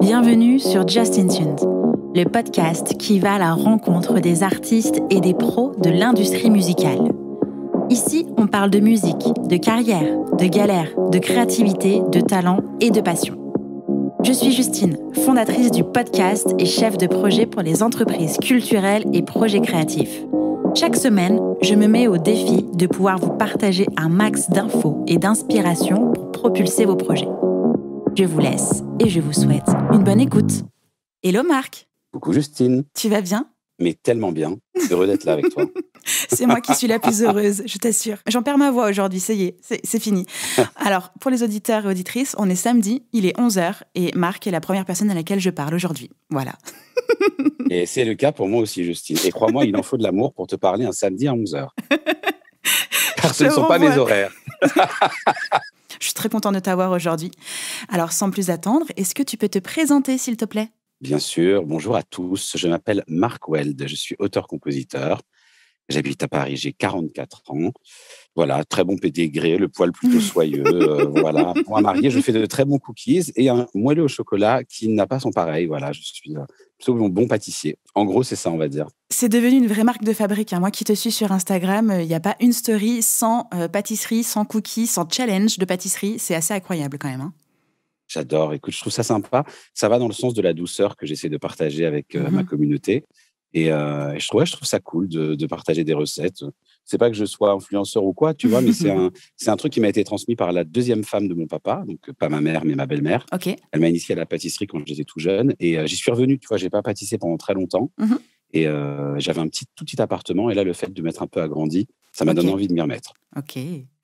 Bienvenue sur Just in Tunes, le podcast qui va à la rencontre des artistes et des pros de l'industrie musicale. Ici, on parle de musique, de carrière, de galère, de créativité, de talent et de passion. Je suis Justine, fondatrice du podcast et chef de projet pour les entreprises culturelles et projets créatifs. Chaque semaine, je me mets au défi de pouvoir vous partager un max d'infos et d'inspiration pour propulser vos projets. Je vous laisse et je vous souhaite une bonne écoute. Hello Marc. Coucou Justine. Tu vas bien ? Mais tellement bien. Heureux d'être là avec toi. C'est moi qui suis la plus heureuse, je t'assure. J'en perds ma voix aujourd'hui, ça y est, c'est fini. Alors, pour les auditeurs et auditrices, on est samedi, il est 11h et Marc est la première personne à laquelle je parle aujourd'hui. Voilà. Et c'est le cas pour moi aussi, Justine. Et crois-moi, il en faut de l'amour pour te parler un samedi à 11h. Car ce ne sont pas mes horaires. Je suis très contente de t'avoir aujourd'hui. Alors, sans plus attendre, est-ce que tu peux te présenter, s'il te plaît ? Bien sûr. Bonjour à tous. Je m'appelle Marc Weld. Je suis auteur-compositeur. J'habite à Paris. J'ai 44 ans. Voilà, très bon pédigré, le poil plutôt soyeux. Voilà. Pour un marié, je fais de très bons cookies et un moelleux au chocolat qui n'a pas son pareil. Voilà, je suis plutôt bon pâtissier. En gros, c'est ça, on va dire. C'est devenu une vraie marque de fabrique. Moi qui te suis sur Instagram, il n'y a pas une story sans pâtisserie, sans cookies, sans challenge de pâtisserie. C'est assez incroyable quand même. J'adore. Écoute, je trouve ça sympa. Ça va dans le sens de la douceur que j'essaie de partager avec ma communauté. Et je trouve ça cool de partager des recettes. C'est pas que je sois influenceur ou quoi, tu vois, mais c'est un truc qui m'a été transmis par la deuxième femme de mon papa, donc pas ma mère, mais ma belle-mère. Okay. Elle m'a initié à la pâtisserie quand j'étais tout jeune et j'y suis revenu, tu vois, j'ai pas pâtissé pendant très longtemps. Et j'avais un tout petit appartement et là, le fait de m'être un peu agrandi, ça m'a donné envie de m'y remettre. Ok.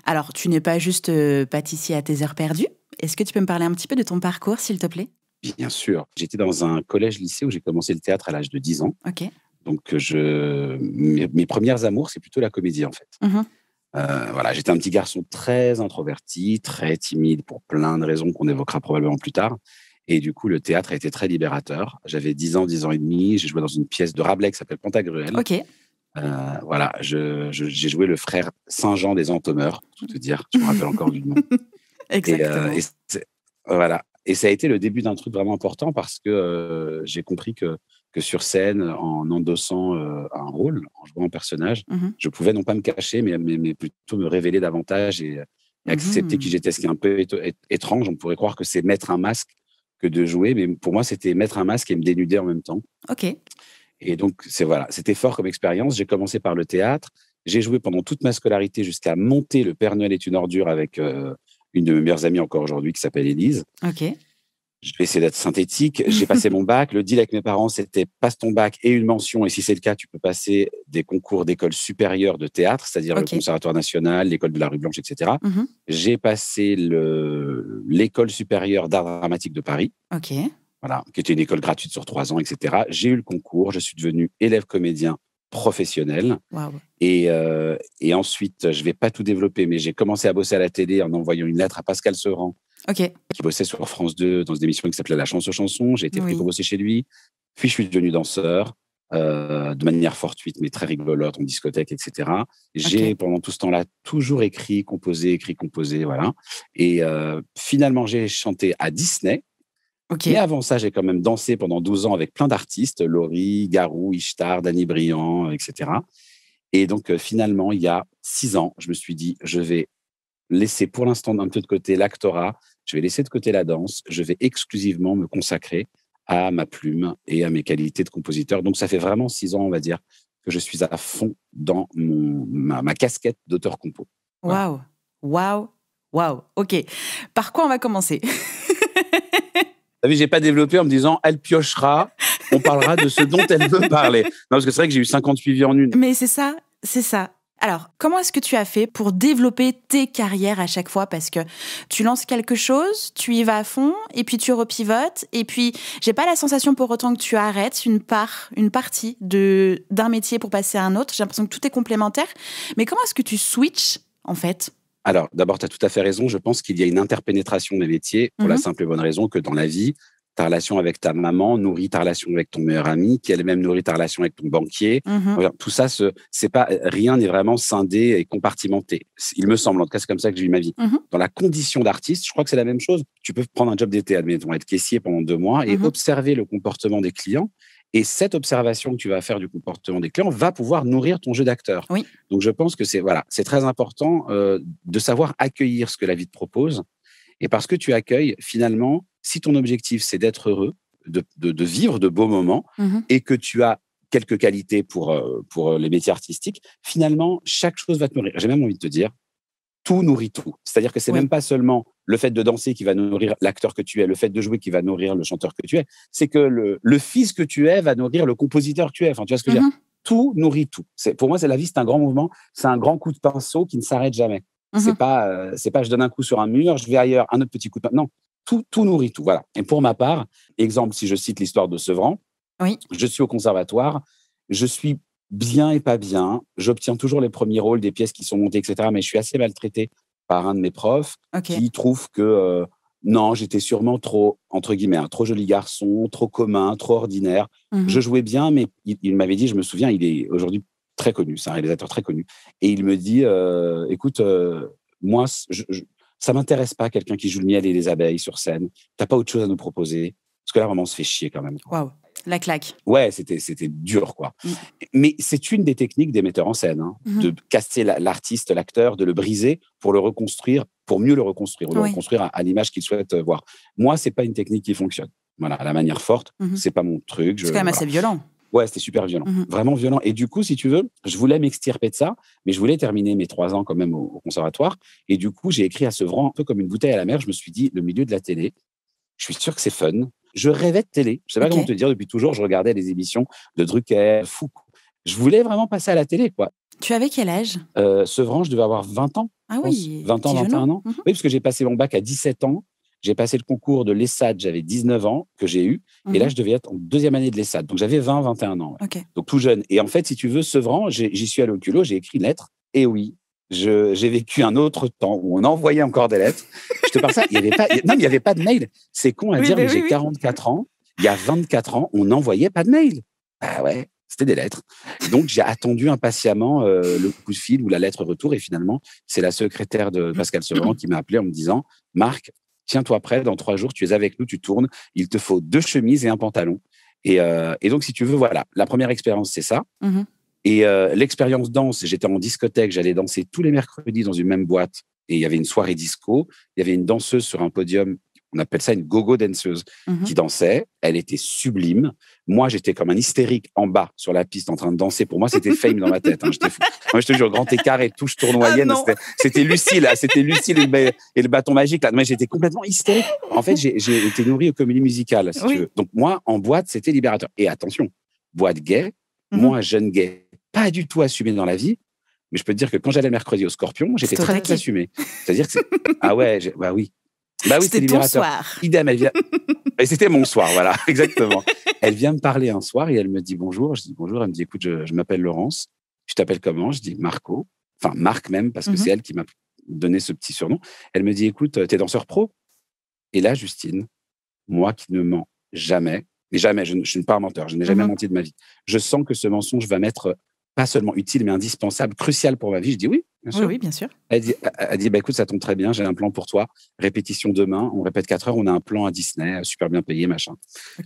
Alors, tu n'es pas juste pâtissier à tes heures perdues. Est-ce que tu peux me parler un petit peu de ton parcours, s'il te plaît ? Bien sûr. J'étais dans un collège-lycée où j'ai commencé le théâtre à l'âge de 10 ans. Ok. Donc, mes premières amours, c'est plutôt la comédie, en fait. Voilà, j'étais un petit garçon très introverti, très timide pour plein de raisons qu'on évoquera probablement plus tard. Et du coup, le théâtre a été très libérateur. J'avais 10 ans et demi. J'ai joué dans une pièce de Rabelais qui s'appelle Pantagruel. Ok. Voilà, j'ai joué le frère Saint-Jean des Entomeurs, tout te dire. Je me rappelle encore du nom. Exactement. Voilà. Et ça a été le début d'un truc vraiment important parce que j'ai compris que sur scène, en endossant un rôle, en jouant un personnage, je pouvais non pas me cacher, mais plutôt me révéler davantage et accepter qui j'étais. Ce qui est un peu étrange, on pourrait croire que c'est mettre un masque que de jouer, mais pour moi, c'était mettre un masque et me dénuder en même temps. Ok. Et donc, c'était fort comme expérience. J'ai commencé par le théâtre. J'ai joué pendant toute ma scolarité jusqu'à monter Le Père Noël est une ordure avec une de mes meilleures amies encore aujourd'hui qui s'appelle Élise. Ok. Je vais essayer d'être synthétique. J'ai passé mon bac. Le deal avec mes parents, c'était passe ton bac et une mention. Et si c'est le cas, tu peux passer des concours d'école supérieure de théâtre, c'est-à-dire le Conservatoire national, l'école de la Rue Blanche, etc. J'ai passé l'école supérieure d'art dramatique de Paris. Ok. Voilà, qui était une école gratuite sur 3 ans, etc. J'ai eu le concours. Je suis devenu élève comédien professionnel. Wow. Et ensuite, je ne vais pas tout développer, mais j'ai commencé à bosser à la télé en envoyant une lettre à Pascal Sevran, qui bossait sur France 2 dans une émission qui s'appelait La Chance aux chansons. J'ai été pris pour bosser chez lui. Puis, je suis devenu danseur de manière fortuite, mais très rigolote, en discothèque, etc. J'ai, pendant tout ce temps-là, toujours écrit, composé, voilà. Et finalement, j'ai chanté à Disney. Mais avant ça, j'ai quand même dansé pendant 12 ans avec plein d'artistes, Laurie, Garou, Ishtar, Danny Briand, etc. Et donc, finalement, il y a 6 ans, je me suis dit, je vais laisser pour l'instant un peu de côté l'actorat, je vais laisser de côté la danse, je vais exclusivement me consacrer à ma plume et à mes qualités de compositeur. Donc, ça fait vraiment 6 ans, on va dire, que je suis à fond dans ma casquette d'auteur-compo. Waouh, waouh, waouh. Ok. Par quoi on va commencer ? T'as vu, j'ai pas développé en me disant, elle piochera, on parlera de ce dont elle veut parler. Non, parce que c'est vrai que j'ai eu 50 suivis en une. Mais c'est ça. Alors, comment est-ce que tu as fait pour développer tes carrières à chaque fois ? Parce que tu lances quelque chose, tu y vas à fond, et puis tu repivotes, et puis j'ai pas la sensation pour autant que tu arrêtes une partie d'un métier pour passer à un autre. J'ai l'impression que tout est complémentaire. Mais comment est-ce que tu switches, en fait ? Alors, d'abord, tu as tout à fait raison. Je pense qu'il y a une interpénétration des métiers pour la simple et bonne raison que dans la vie, ta relation avec ta maman nourrit ta relation avec ton meilleur ami, qui elle-même nourrit ta relation avec ton banquier. Tout ça, c'est pas, rien n'est vraiment scindé et compartimenté. Il me semble, en tout cas, c'est comme ça que j'ai eu ma vie. Dans la condition d'artiste, je crois que c'est la même chose. Tu peux prendre un job d'été, admettons, être caissier pendant 2 mois et observer le comportement des clients. Et cette observation que tu vas faire du comportement des clients va pouvoir nourrir ton jeu d'acteur. Oui. Donc, je pense que c'est très important de savoir accueillir ce que la vie te propose. Et parce que tu accueilles, finalement, si ton objectif, c'est d'être heureux, de vivre de beaux moments, et que tu as quelques qualités pour les métiers artistiques, finalement, chaque chose va te nourrir. J'ai même envie de te dire, tout nourrit tout. C'est-à-dire que c'est même pas seulement le fait de danser qui va nourrir l'acteur que tu es, le fait de jouer qui va nourrir le chanteur que tu es, c'est que le fils que tu es va nourrir le compositeur que tu es. Enfin, tu vois ce que je veux dire ? Tout nourrit tout. Pour moi, la vie, c'est un grand mouvement, c'est un grand coup de pinceau qui ne s'arrête jamais. C'est pas je donne un coup sur un mur, je vais ailleurs, un autre petit coup de pinceau. Non, tout nourrit tout. Voilà. Et pour ma part, exemple, si je cite l'histoire de Sevran, je suis au conservatoire, je suis bien et pas bien. J'obtiens toujours les premiers rôles des pièces qui sont montées, etc. Mais je suis assez maltraité par un de mes profs qui trouve que non, j'étais sûrement trop, entre guillemets, trop joli garçon, trop commun, trop ordinaire. Je jouais bien, mais il m'avait dit, je me souviens, il est aujourd'hui très connu, c'est un réalisateur très connu. Et il me dit, écoute, moi, ça m'intéresse pas quelqu'un qui joue le miel et les abeilles sur scène. T'as pas autre chose à nous proposer? Parce que là, vraiment, on se fait chier quand même. Waouh. La claque. Ouais, c'était dur, quoi. Mais c'est une des techniques des metteurs en scène, de casser l'artiste, l'acteur, de le briser pour le reconstruire, pour mieux le reconstruire, ou le reconstruire à l'image qu'il souhaite voir. Moi, c'est pas une technique qui fonctionne. Voilà, à la manière forte, c'est pas mon truc. C'est quand même assez violent. Ouais, c'était super violent, vraiment violent. Et du coup, si tu veux, je voulais m'extirper de ça, mais je voulais terminer mes 3 ans quand même au conservatoire. Et du coup, j'ai écrit à Sevran un peu comme une bouteille à la mer. Je me suis dit, le milieu de la télé, je suis sûr que c'est fun. Je rêvais de télé. Je sais pas comment te dire. Depuis toujours, je regardais les émissions de Drucker, Foucault. Je voulais vraiment passer à la télé, quoi. Tu avais quel âge? Sevran, je devais avoir 20 ans. Ah oui, 20 ans, 21 ans. Oui, parce que j'ai passé mon bac à 17 ans. J'ai passé le concours de l'ESSAD, j'avais 19 ans, que j'ai eu. Et là, je devais être en 2e année de l'ESSAD. Donc, j'avais 20, 21 ans. Ouais. Donc, tout jeune. Et en fait, si tu veux, Sevran, j'y suis allé au culot, j'ai écrit une lettre. Et oui, j'ai vécu un autre temps où on envoyait encore des lettres. Je te parle ça, il n'y avait pas de mail. C'est con à dire, mais j'ai 44 ans. Il y a 24 ans, on n'envoyait pas de mail. Ah ouais, c'était des lettres. Donc, j'ai attendu impatiemment le coup de fil ou la lettre retour. Et finalement, c'est la secrétaire de Pascal Sevran qui m'a appelé en me disant, Marc, tiens-toi prêt, dans 3 jours, tu es avec nous, tu tournes. Il te faut 2 chemises et un pantalon. Et donc, si tu veux, voilà, la première expérience, c'est ça. Et l'expérience danse, j'étais en discothèque, j'allais danser tous les mercredis dans une même boîte. Et il y avait une soirée disco. Il y avait une danseuse sur un podium, on appelle ça une go-go danseuse, qui dansait. Elle était sublime. Moi, j'étais comme un hystérique en bas sur la piste en train de danser. Pour moi, c'était Fame dans ma tête. J'étais fou. Moi, je te jure, grand écart et touche tournoyenne. C'était Lucille, là. C'était Lucille et le bâton magique, là. Moi, j'étais complètement hystérique. En fait, j'ai été nourri aux comédies musicales, si tu veux. Donc, moi, en boîte, c'était libérateur. Et attention, boîte gay, moi, jeune gay, pas du tout assumé dans la vie. Mais je peux te dire que quand j'allais le mercredi au Scorpion, j'étais très assumé. C'est-à-dire que ah ouais, bah oui. Bah oui, c'était libérateur. Soir. Idem, elle vient. Et c'était mon soir, voilà, exactement. Elle vient me parler un soir et elle me dit bonjour. Je dis bonjour. Elle me dit écoute, je m'appelle Laurence. Tu t'appelles comment? Je dis Marco. Enfin, Marc même, parce que c'est elle qui m'a donné ce petit surnom. Elle me dit écoute, t'es danseur pro? Et là, Justine, moi qui ne mens jamais, mais jamais, je ne suis pas un menteur, je n'ai jamais menti de ma vie. Je sens que ce mensonge va m'être pas seulement utile, mais indispensable, crucial pour ma vie. Je dis oui, bien sûr. Oui, bien sûr. Elle dit bah, écoute, ça tombe très bien, j'ai un plan pour toi. Répétition demain, on répète 4 heures, on a un plan à Disney, super bien payé, machin.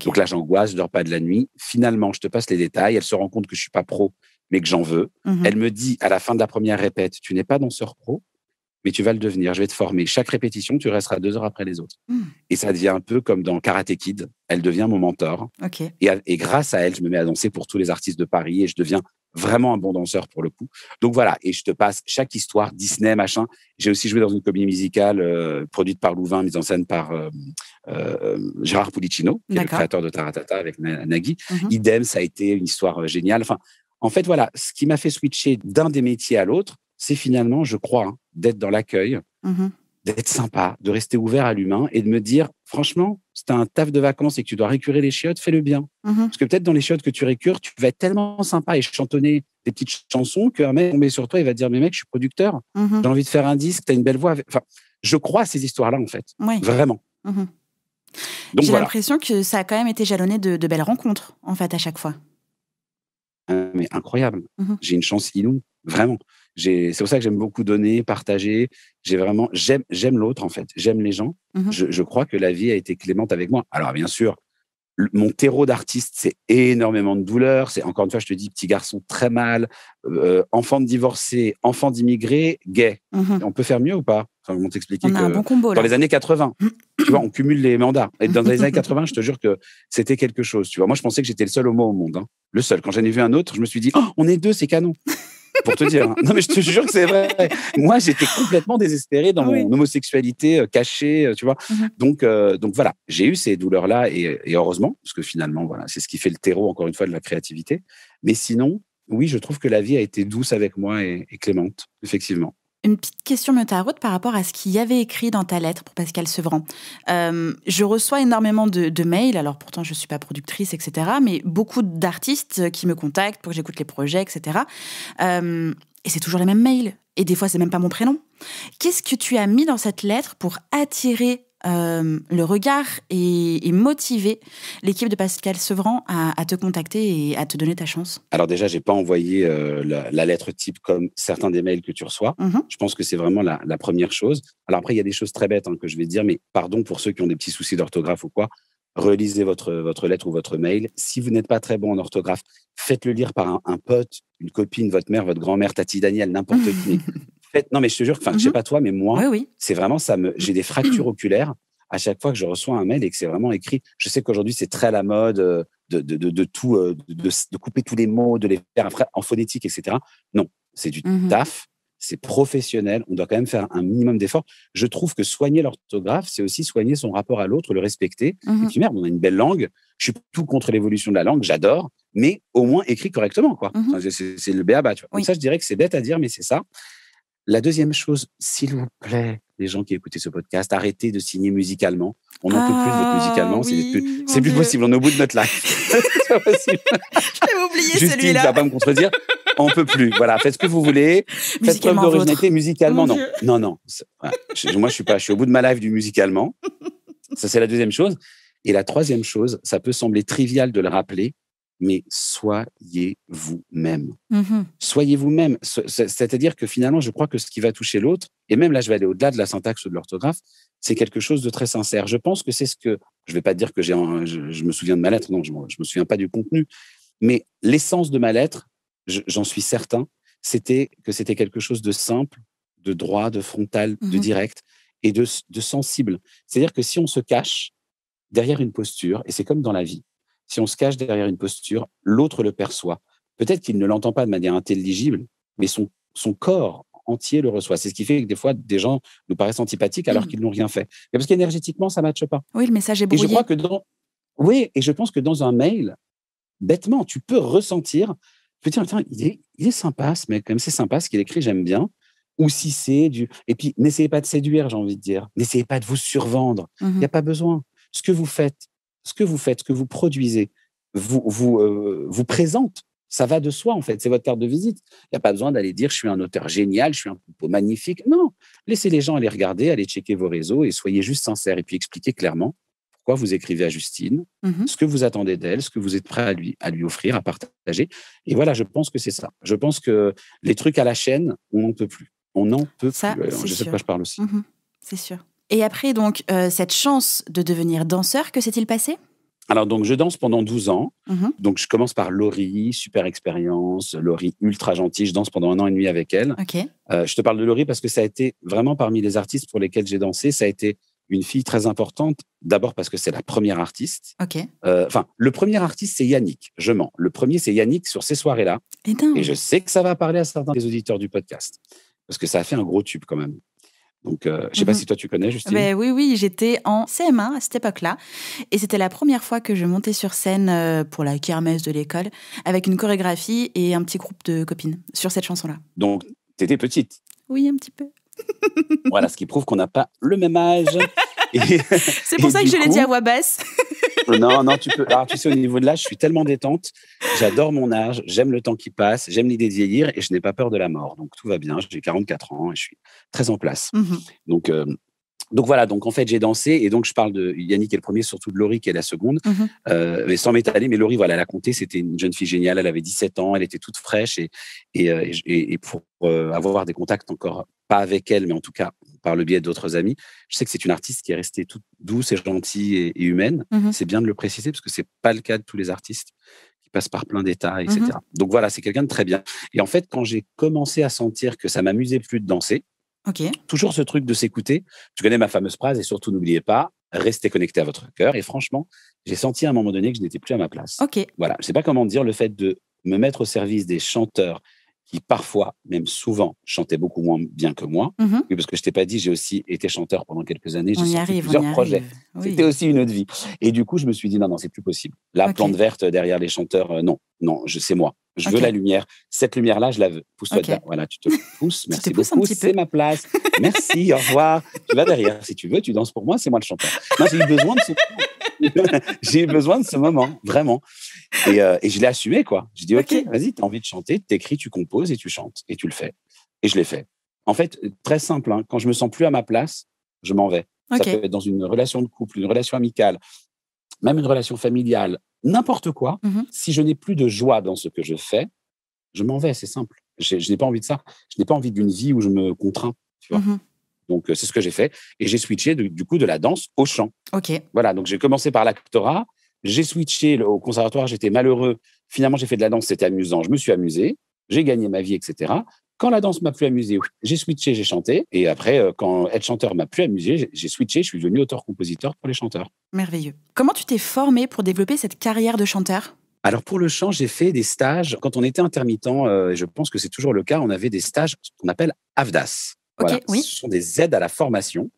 Donc là, j'angoisse, je dors pas de la nuit. Finalement, je te passe les détails. Elle se rend compte que je suis pas pro, mais que j'en veux. Elle me dit à la fin de la première répète, tu n'es pas danseur pro, mais tu vas le devenir. Je vais te former. Chaque répétition, tu resteras 2 heures après les autres. Et ça devient un peu comme dans Karate Kid. Elle devient mon mentor. Et grâce à elle, je me mets à danser pour tous les artistes de Paris et je deviens vraiment un bon danseur pour le coup. Donc voilà, et je te passe chaque histoire, Disney, machin. J'ai aussi joué dans une comédie musicale produite par Louvain, mise en scène par Gérard Pulicino, qui est le créateur de Taratata avec Nagui. Idem, ça a été une histoire géniale. Enfin, en fait, voilà, ce qui m'a fait switcher d'un des métiers à l'autre, c'est finalement, je crois, d'être dans l'accueil, d'être sympa, de rester ouvert à l'humain et de me dire, franchement, si tu as un taf de vacances et que tu dois récurer les chiottes, fais-le bien. Parce que peut-être dans les chiottes que tu récures, tu vas être tellement sympa et chantonner des petites chansons qu'un mec tomber sur toi, il va te dire, mais mec, je suis producteur, j'ai envie de faire un disque, tu as une belle voix. Enfin, je crois à ces histoires-là, en fait. Vraiment. Donc, J'ai l'impression que ça a quand même été jalonné de belles rencontres, en fait, à chaque fois. Mais incroyable. J'ai une chance inouïe, vraiment. C'est pour ça que j'aime beaucoup donner, partager. J'aime l'autre, en fait. J'aime les gens. Je crois que la vie a été clémente avec moi. Alors, bien sûr, mon terreau d'artiste, c'est énormément de douleur. C'est, encore une fois, je te dis, petit garçon très mal, enfant de divorcé, enfant d'immigré, gay. On peut faire mieux ou pas? Enfin, on t'expliquer que un bon combo, dans les années 80, tu vois, on cumule les mandats. Et dans les années 80, je te jure que c'était quelque chose. Tu vois, moi, je pensais que j'étais le seul homo au monde. Hein. Le seul. Quand j'en ai vu un autre, je me suis dit, oh, on est deux, c'est canon. Pour te dire. Hein. Non, mais je te jure que c'est vrai. Moi, j'étais complètement désespéré dans mon homosexualité cachée, tu vois. Donc voilà, j'ai eu ces douleurs-là et heureusement, parce que finalement, voilà, c'est ce qui fait le terreau, encore une fois, de la créativité. Mais sinon, oui, je trouve que la vie a été douce avec moi et clémente, effectivement. Une petite question me taraude par rapport à ce qu'il y avait écrit dans ta lettre pour Pascal Sevran. Je reçois énormément de mails, alors pourtant je ne suis pas productrice, etc., mais beaucoup d'artistes qui me contactent pour que j'écoute les projets, etc. Et c'est toujours les mêmes mails. Et des fois, c'est même pas mon prénom. Qu'est-ce que tu as mis dans cette lettre pour attirer le regard et motiver l'équipe de Pascal Sevran à te contacter et à te donner ta chance? Alors déjà, j'ai pas envoyé la lettre type comme certains des mails que tu reçois. Je pense que c'est vraiment la première chose. Alors après, il y a des choses très bêtes que je vais dire, mais pardon pour ceux qui ont des petits soucis d'orthographe ou quoi. Relisez votre lettre ou votre mail. Si vous n'êtes pas très bon en orthographe, faites-le lire par un pote, une copine, votre mère, votre grand-mère, Tati Daniel, n'importe qui. Non, mais je te jure, je sais pas toi, mais moi, c'est vraiment ça. J'ai des fractures oculaires à chaque fois que je reçois un mail et que c'est vraiment écrit. Je sais qu'aujourd'hui, c'est très à la mode de couper tous les mots, de les faire en phonétique, etc. Non, c'est du taf. C'est professionnel, on doit quand même faire un minimum d'efforts. Je trouve que soigner l'orthographe, c'est aussi soigner son rapport à l'autre, le respecter. Et puis merde, on a une belle langue. Je suis tout contre l'évolution de la langue, j'adore, mais au moins écrit correctement, quoi. Enfin, c'est le b.a.-ba, tu vois. Comme ça, je dirais que c'est bête à dire, mais c'est ça. La deuxième chose, s'il vous plaît, les gens qui écoutez ce podcast, arrêtez de signer musicalement. On n'en peut plus de votre musicalement. C'est plus possible. On est au bout de notre life. C'est pas possible. Je l'avais oublié, Justine, celui-là. tu vas pas me contredire. On peut plus. Voilà, faites ce que vous voulez. Faites preuve d'originalité musicalement. Non. Voilà. Moi, je suis au bout de ma life du musicalement. Ça, c'est la deuxième chose. Et la troisième chose, ça peut sembler trivial de le rappeler, mais soyez vous-même. Soyez vous-même. C'est-à-dire que finalement, je crois que ce qui va toucher l'autre, et même là, je vais aller au-delà de la syntaxe ou de l'orthographe, c'est quelque chose de très sincère. Je pense que c'est ce que... Je ne vais pas te dire que je me souviens de ma lettre, non, je ne me souviens pas du contenu, mais l'essence de ma lettre, j'en suis certain, c'était que c'était quelque chose de simple, de droit, de frontal, de direct et de sensible. C'est-à-dire que si on se cache derrière une posture, et c'est comme dans la vie, si on se cache derrière une posture, l'autre le perçoit. Peut-être qu'il ne l'entend pas de manière intelligible, mais son corps entier le reçoit. C'est ce qui fait que des fois, des gens nous paraissent antipathiques alors qu'ils n'ont rien fait. Mais parce qu'énergétiquement, ça ne matche pas. Oui, le message est brouillé. Et je crois que et je pense que dans un mail, bêtement, tu peux ressentir, tu peux dire, tiens, il est sympa ce mec, quand même, c'est sympa ce qu'il écrit, j'aime bien. Ou si c'est du... Et puis, n'essayez pas de séduire, j'ai envie de dire. N'essayez pas de vous survendre. Il n'y a pas besoin. Ce que vous faites, ce que vous produisez, vous présente. Ça va de soi, en fait. C'est votre carte de visite. Il n'y a pas besoin d'aller dire « je suis un auteur génial, je suis un propos magnifique ». Non, laissez les gens aller regarder, aller checker vos réseaux et soyez juste sincères. Et puis expliquez clairement pourquoi vous écrivez à Justine, ce que vous attendez d'elle, ce que vous êtes prêt à lui offrir, à partager. Et voilà, je pense que c'est ça. Je pense que les trucs à la chaîne, on n'en peut plus. On n'en peut plus. Alors, je sais de quoi je parle aussi. C'est sûr. Et après, donc, cette chance de devenir danseur, que s'est-il passé ? Alors, donc, je danse pendant 12 ans. Donc, je commence par Laurie, super expérience. Laurie, ultra gentille. Je danse pendant 1 an et demi avec elle. Je te parle de Laurie parce que ça a été vraiment parmi les artistes pour lesquels j'ai dansé, ça a été une fille très importante. D'abord parce que c'est la première artiste. Le premier artiste, c'est Yannick. Je mens. Le premier, c'est Yannick sur ces soirées-là. Et je sais que ça va parler à certains des auditeurs du podcast. Parce que ça a fait un gros tube quand même. Donc, je ne sais pas si toi, tu connais, Justine. Oui, j'étais en CM1 à cette époque-là. Et c'était la première fois que je montais sur scène pour la kermesse de l'école avec une chorégraphie et un petit groupe de copines sur cette chanson-là. Donc, tu étais petite. Oui, un petit peu. Voilà, ce qui prouve qu'on n'a pas le même âge. C'est pour ça que je l'ai dit à voix basse. Non, tu peux. Alors, tu sais, au niveau de l'âge, je suis tellement détente. J'adore mon âge, j'aime le temps qui passe, j'aime l'idée de vieillir et je n'ai pas peur de la mort. Donc, tout va bien. J'ai 44 ans et je suis très en place. Donc, Donc voilà, donc en fait, j'ai dansé et donc je parle de Yannick qui est le premier, surtout de Laurie qui est la seconde. Mais sans m'étaler, mais Laurie, voilà, elle a compté, c'était une jeune fille géniale, elle avait 17 ans, elle était toute fraîche et pour avoir des contacts encore, pas avec elle, mais en tout cas par le biais d'autres amis, je sais que c'est une artiste qui est restée toute douce et gentille et humaine. C'est bien de le préciser parce que c'est pas le cas de tous les artistes qui passent par plein d'états, etc. Donc voilà, c'est quelqu'un de très bien. Et en fait, quand j'ai commencé à sentir que ça m'amusait plus de danser, toujours ce truc de s'écouter. Tu connais ma fameuse phrase et surtout n'oubliez pas, restez connecté à votre cœur. Et franchement, j'ai senti à un moment donné que je n'étais plus à ma place. Voilà, je sais pas comment dire, le fait de me mettre au service des chanteurs qui parfois, même souvent, chantaient beaucoup moins bien que moi. Oui, parce que je t'ai pas dit, j'ai aussi été chanteur pendant quelques années. J'ai sorti plusieurs projets. C'était aussi une autre vie. Et du coup, je me suis dit, non, c'est plus possible. La plante verte derrière les chanteurs, non, c'est moi. Je veux la lumière. Cette lumière-là, je la veux. Pousse-toi dedans. Voilà, tu te pousses. Merci beaucoup. C'est ma place. Merci, au revoir. Tu vas derrière. Si tu veux, tu danses pour moi. C'est moi le chanteur. Moi, j'ai eu besoin de j'ai eu besoin de ce moment, vraiment. Et je l'ai assumé, quoi. Je dis, OK, vas-y, tu as envie de chanter, t'écris, tu composes et tu chantes. Et tu le fais. Et je l'ai fait. En fait, très simple. Hein, quand je me sens plus à ma place, je m'en vais. Ça peut être dans une relation de couple, une relation amicale, même une relation familiale, n'importe quoi. Si je n'ai plus de joie dans ce que je fais, je m'en vais, c'est simple. Je n'ai pas envie de ça. Je n'ai pas envie d'une vie où je me contrains, tu vois. Donc, c'est ce que j'ai fait. Et j'ai switché, du coup, de la danse au chant. Voilà, donc j'ai commencé par l'actorat. J'ai switché au conservatoire, j'étais malheureux. Finalement, j'ai fait de la danse, c'était amusant. Je me suis amusé. J'ai gagné ma vie, etc. Quand la danse m'a plus amusé, j'ai switché, j'ai chanté. Et après, quand être chanteur m'a plus amusé, j'ai switché, je suis devenu auteur-compositeur pour les chanteurs. Merveilleux. Comment tu t'es formé pour développer cette carrière de chanteur ? Alors, pour le chant, j'ai fait des stages. Quand on était intermittent, et je pense que c'est toujours le cas, on avait des stages qu'on appelle AFDAS. Voilà. Ce sont des aides à la formation.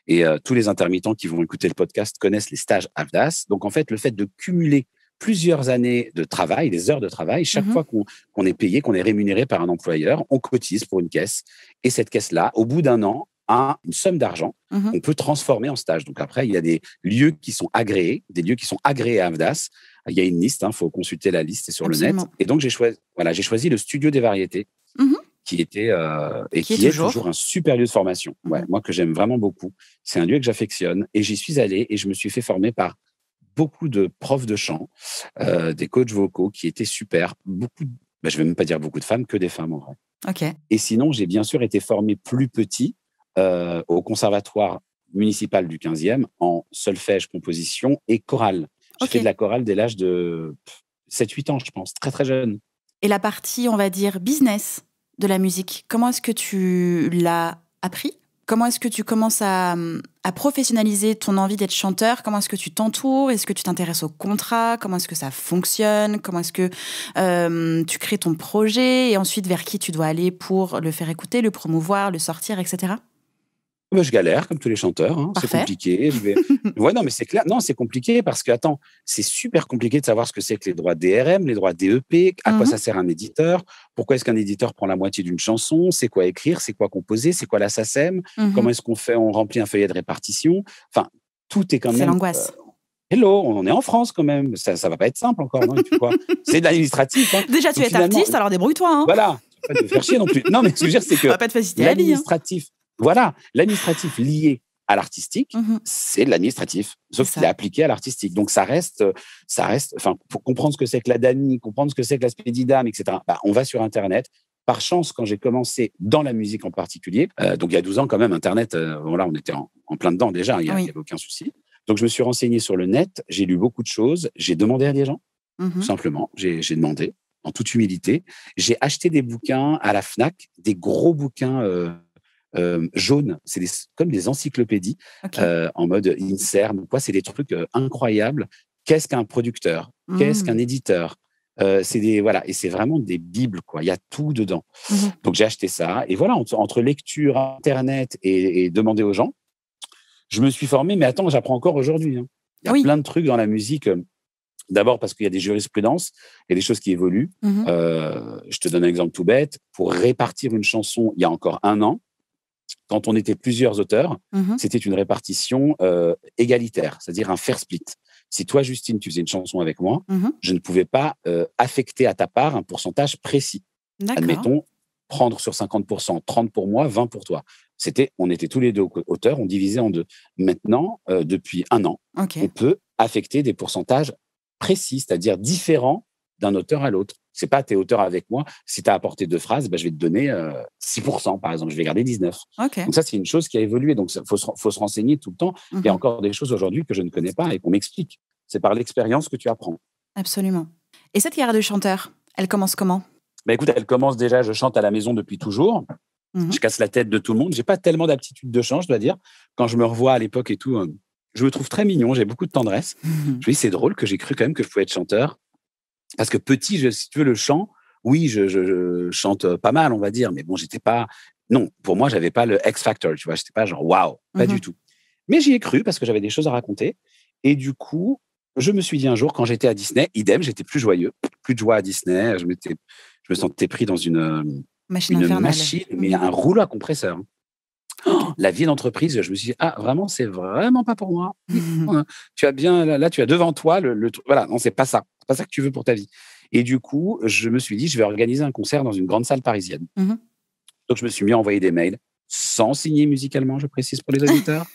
Et tous les intermittents qui vont écouter le podcast connaissent les stages AFDAS. Donc, en fait, le fait de cumuler plusieurs années de travail, des heures de travail, chaque fois qu'on est payé, qu'on est rémunéré par un employeur, on cotise pour une caisse. Et cette caisse-là, au bout d'un an, a une somme d'argent qu'on peut transformer en stage. Donc après, il y a des lieux qui sont agréés, à AFDAS. Il y a une liste, faut consulter la liste, c'est sur le net. Et donc, j'ai choisi le Studio des Variétés, qui était qui est toujours un super lieu de formation. Moi, que j'aime vraiment beaucoup. C'est un lieu que j'affectionne. Et j'y suis allé et je me suis fait former par beaucoup de profs de chant, des coachs vocaux qui étaient super. Je ne vais même pas dire beaucoup de femmes, que des femmes en vrai. Et sinon, j'ai bien sûr été formé plus petit au conservatoire municipal du 15e en solfège, composition et chorale. J'ai fait de la chorale dès l'âge de 7-8 ans, je pense, très très jeune. Et la partie, on va dire, business de la musique, comment est-ce que tu l'as appris ? Comment est-ce que tu commences à professionnaliser ton envie d'être chanteur ? Comment est-ce que tu t'entoures ? Est-ce que tu t'intéresses au contrat ? Comment est-ce que ça fonctionne ? Comment est-ce que tu crées ton projet ? Et ensuite, vers qui tu dois aller pour le faire écouter, le promouvoir, le sortir, etc. Je galère, comme tous les chanteurs. C'est compliqué. Non, mais c'est clair. Non, c'est compliqué parce que, attends, c'est super compliqué de savoir ce que c'est que les droits DRM, les droits DEP, à quoi ça sert un éditeur, pourquoi est-ce qu'un éditeur prend la moitié d'une chanson, c'est quoi écrire, c'est quoi composer, c'est quoi la SACEM, comment est-ce qu'on fait, on remplit un feuillet de répartition. Enfin, tout est quand même... C'est l'angoisse. Hello, on est en France quand même. Ça va pas être simple encore, non ? C'est de l'administratif. Déjà, tu es artiste, alors débrouille-toi. Voilà, tu vas pas te faire chier non plus. Non, mais ce que je veux dire, c'est que... On va pas te faciliter la vie. Voilà, l'administratif lié à l'artistique, c'est de l'administratif, sauf qu'il est appliqué à l'artistique. Donc, ça reste, pour comprendre ce que c'est que la DANI, comprendre ce que c'est que la Spédidam, etc., on va sur Internet. Par chance, quand j'ai commencé dans la musique en particulier, donc il y a 12 ans quand même, Internet, on était en plein dedans déjà, il n'y avait aucun souci. Donc, je me suis renseigné sur le net, j'ai lu beaucoup de choses, j'ai demandé à des gens, tout simplement, j'ai demandé, en toute humilité. J'ai acheté des bouquins à la Fnac, des gros bouquins jaunes, c'est comme des encyclopédies en mode INSERM ou quoi, c'est des trucs incroyables. Qu'est-ce qu'un producteur ? Qu'est-ce qu'un éditeur ? Et c'est vraiment des bibles, quoi. Il y a tout dedans. Donc j'ai acheté ça et voilà, entre lecture, Internet et demander aux gens, je me suis formé. Mais attends, j'apprends encore aujourd'hui. Il y a plein de trucs dans la musique. D'abord parce qu'il y a des jurisprudences, il y a des choses qui évoluent. Je te donne un exemple tout bête. Pour répartir une chanson, il y a encore 1 an, quand on était plusieurs auteurs, c'était une répartition égalitaire, c'est-à-dire un fair split. Si toi, Justine, tu faisais une chanson avec moi, je ne pouvais pas affecter à ta part un pourcentage précis. Admettons prendre sur 50%, 30 pour moi, 20 pour toi. On était tous les deux auteurs, on divisait en deux. Maintenant, depuis 1 an, on peut affecter des pourcentages précis, c'est-à-dire différents d'un auteur à l'autre. C'est pas t'es auteur avec moi. Si tu as apporté 2 phrases, je vais te donner 6%, par exemple. Je vais garder 19%. Donc ça, c'est une chose qui a évolué. Donc, il faut se renseigner tout le temps. Il y a encore des choses aujourd'hui que je ne connais pas et qu'on m'explique. C'est par l'expérience que tu apprends. Absolument. Et cette carrière de chanteur, elle commence comment ? Écoute, elle commence déjà, je chante à la maison depuis toujours. Je casse la tête de tout le monde. J'ai pas tellement d'aptitude de chant, je dois dire. Quand je me revois à l'époque et tout, je me trouve très mignon. J'ai beaucoup de tendresse. Je me dis, c'est drôle que j'ai cru quand même que je pouvais être chanteur. Parce que petit, si tu veux, le chant, oui, je chante pas mal, on va dire. Mais bon, j'étais pas... Non, pour moi, j'avais pas le X Factor, tu vois. J'étais pas genre, waouh, pas du tout. Mais j'y ai cru parce que j'avais des choses à raconter. Et du coup, je me suis dit un jour, quand j'étais à Disney, idem, j'étais plus joyeux. Plus de joie à Disney. Je me sentais pris dans une machine, mais un rouleau à compresseur. La vie d'entreprise, je me suis dit, vraiment, c'est vraiment pas pour moi. Tu as bien, là, tu as devant toi le truc. Voilà, non, c'est pas ça. C'est pas ça que tu veux pour ta vie. Et du coup, je me suis dit, je vais organiser un concert dans une grande salle parisienne. Donc, je me suis mis à envoyer des mails sans signer musicalement, je précise pour les auditeurs.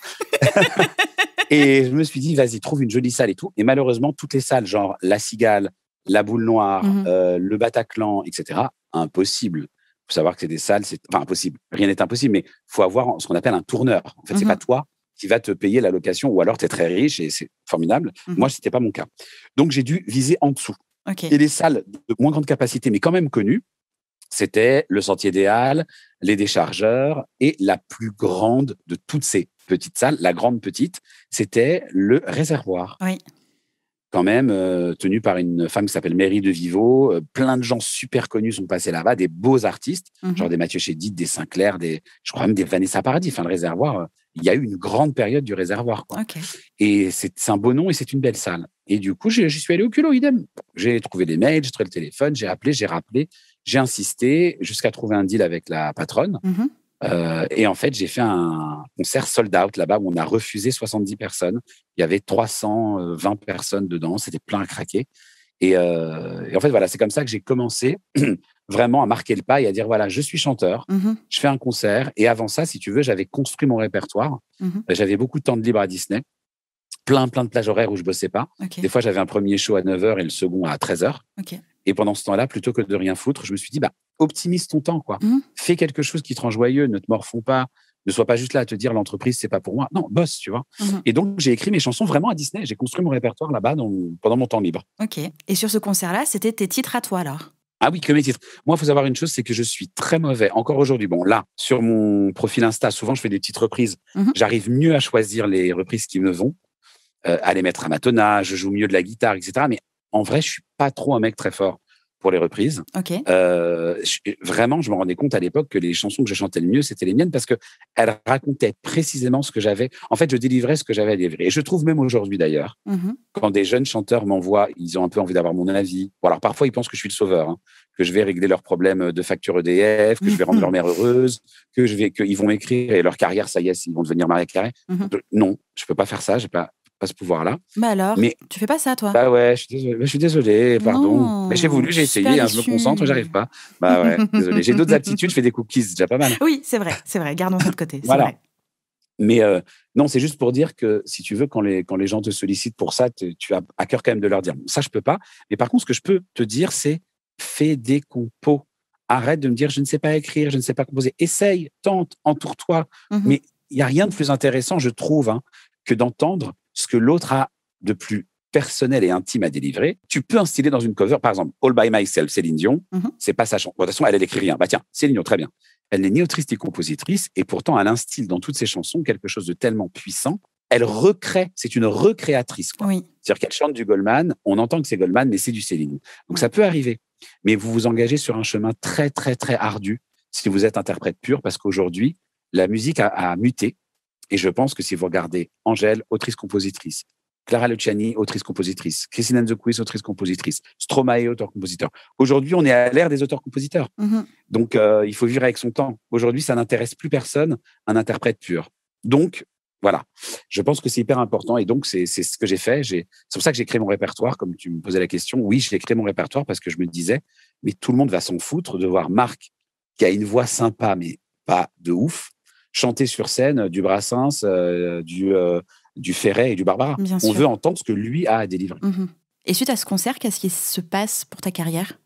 Et je me suis dit, vas-y, trouve une jolie salle et tout. Et malheureusement, toutes les salles, genre La Cigale, La Boule Noire, le Bataclan, etc., impossible. Il faut savoir que c'est des salles, enfin impossible. Rien n'est impossible, mais il faut avoir ce qu'on appelle un tourneur. En fait, c'est pas toi qui va te payer la location, ou alors tu es très riche et c'est formidable. Moi, c'était pas mon cas. Donc, j'ai dû viser en dessous. Et les salles de moins grande capacité, mais quand même connues, c'était le Sentier des Halles, les Déchargeurs, et la plus grande de toutes ces petites salles, la grande petite, c'était le Réservoir. Oui. Quand même, tenu par une femme qui s'appelle Mairie de Viveau. Plein de gens super connus sont passés là-bas, des beaux artistes, genre des Mathieu Chédid, des Sinclair, je crois même des Vanessa Paradis. Enfin, le Réservoir, il y a eu une grande période du Réservoir, quoi. Et c'est un beau nom et c'est une belle salle. Et du coup, j'y suis allé au culot, idem. J'ai trouvé des mails, j'ai trouvé le téléphone, j'ai appelé, j'ai rappelé, j'ai insisté jusqu'à trouver un deal avec la patronne. Et en fait, j'ai fait un concert sold out là-bas où on a refusé 70 personnes. Il y avait 320 personnes dedans. C'était plein à craquer. Et en fait, voilà, c'est comme ça que j'ai commencé vraiment à marquer le pas et à dire, voilà, je suis chanteur, je fais un concert. Et avant ça, si tu veux, j'avais construit mon répertoire. J'avais beaucoup de temps de libre à Disney. Plein de plages horaires où je bossais pas. Des fois, j'avais un premier show à 9h et le second à 13h. Et pendant ce temps-là, plutôt que de rien foutre, je me suis dit, optimise ton temps, quoi. Fais quelque chose qui te rend joyeux, ne te morfonds pas, ne sois pas juste là à te dire l'entreprise, c'est pas pour moi. Non, bosse, tu vois. Et donc, j'ai écrit mes chansons vraiment à Disney. J'ai construit mon répertoire là-bas pendant mon temps libre. Et sur ce concert-là, c'était tes titres à toi, alors? Ah oui, que mes titres. Moi, il faut savoir une chose, c'est que je suis très mauvais. Encore aujourd'hui, bon, là, sur mon profil Insta, souvent, je fais des petites reprises. J'arrive mieux à choisir les reprises qui me vont, à les mettre à ma tonage, je joue mieux de la guitare, etc. Mais en vrai, je suis pas trop un mec très fort pour les reprises. Vraiment, je me rendais compte à l'époque que les chansons que je chantais le mieux, c'était les miennes parce qu'elles racontaient précisément ce que j'avais. En fait, je délivrais ce que j'avais à délivrer. Et je trouve même aujourd'hui, d'ailleurs, quand des jeunes chanteurs m'envoient, ils ont un peu envie d'avoir mon avis. Bon, alors parfois, ils pensent que je suis le sauveur, que je vais régler leurs problèmes de facture EDF, que je vais rendre leur mère heureuse, qu'ils vont m'écrire et leur carrière, ça y est, ils vont devenir Maria Carré. Non, je peux pas faire ça. J'ai pas ce pouvoir-là. Alors, tu fais pas ça, toi? Ouais, je suis désolé, pardon. Non, mais j'ai voulu, j'ai essayé, je me concentre, j'arrive pas. Désolé. J'ai d'autres aptitudes, je fais des cookies, c'est déjà pas mal. Oui, c'est vrai, gardons ça de côté. Voilà. Vrai. Mais non, c'est juste pour dire que si tu veux, quand les gens te sollicitent pour ça, tu as à cœur quand même de leur dire, ça, je peux pas. Mais par contre, ce que je peux te dire, c'est fais des compos. Arrête de me dire, je ne sais pas écrire, je ne sais pas composer. Essaye, tente, entoure-toi. Mais il n'y a rien de plus intéressant, je trouve, que d'entendre ce que l'autre a de plus personnel et intime à délivrer. Tu peux instiller dans une cover, par exemple, All by Myself, Céline Dion, c'est pas sa chanson. De toute façon, elle écrit rien. Tiens, Céline Dion, très bien. Elle n'est ni autrice ni compositrice, et pourtant, elle instille dans toutes ses chansons quelque chose de tellement puissant. Elle recrée, c'est une recréatrice. C'est-à-dire qu'elle chante du Goldman, on entend que c'est Goldman, mais c'est du Céline. Donc, ça peut arriver. Mais vous vous engagez sur un chemin très, très, très ardu si vous êtes interprète pur, parce qu'aujourd'hui, la musique a muté. Et je pense que si vous regardez Angèle, autrice-compositrice, Clara Luciani, autrice-compositrice, Christine and the Queens, autrice-compositrice, Stromae, auteur-compositeur. Aujourd'hui, on est à l'ère des auteurs-compositeurs. Donc, il faut vivre avec son temps. Aujourd'hui, ça n'intéresse plus personne, un interprète pur. Donc, voilà. Je pense que c'est hyper important. Et donc, c'est ce que j'ai fait. C'est pour ça que j'ai créé mon répertoire, comme tu me posais la question. Oui, j'ai créé mon répertoire parce que je me disais, mais tout le monde va s'en foutre de voir Marc qui a une voix sympa, mais pas de ouf, chanter sur scène du Brassens, du Ferret et du Barbara. On veut entendre ce que lui a à délivrer. Et suite à ce concert, qu'est-ce qui se passe pour ta carrière ?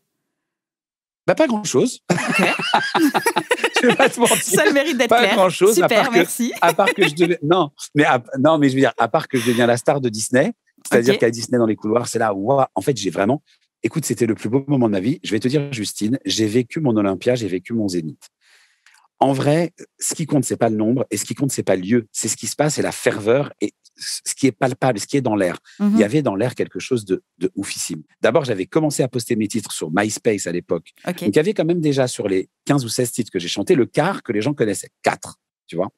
Pas grand-chose. Okay. Je vais pas te mentir. Ça a le mérite d'être pas clair. Pas grand-chose. Super, merci. À part que je deviens... Non, mais je veux dire, à part que je deviens la star de Disney, c'est-à-dire qu'à Disney, dans les couloirs, c'est là où, en fait, j'ai vraiment... Écoute, c'était le plus beau moment de ma vie. Je vais te dire, Justine, j'ai vécu mon Olympia, j'ai vécu mon Zénith. En vrai, ce qui compte, c'est pas le nombre, et ce qui compte, c'est pas le lieu. C'est ce qui se passe, c'est la ferveur et ce qui est palpable, ce qui est dans l'air. Il y avait dans l'air quelque chose de oufissime. D'abord, j'avais commencé à poster mes titres sur MySpace à l'époque. Donc, il y avait quand même déjà sur les 15 ou 16 titres que j'ai chantés, le quart que les gens connaissaient. 4, tu vois.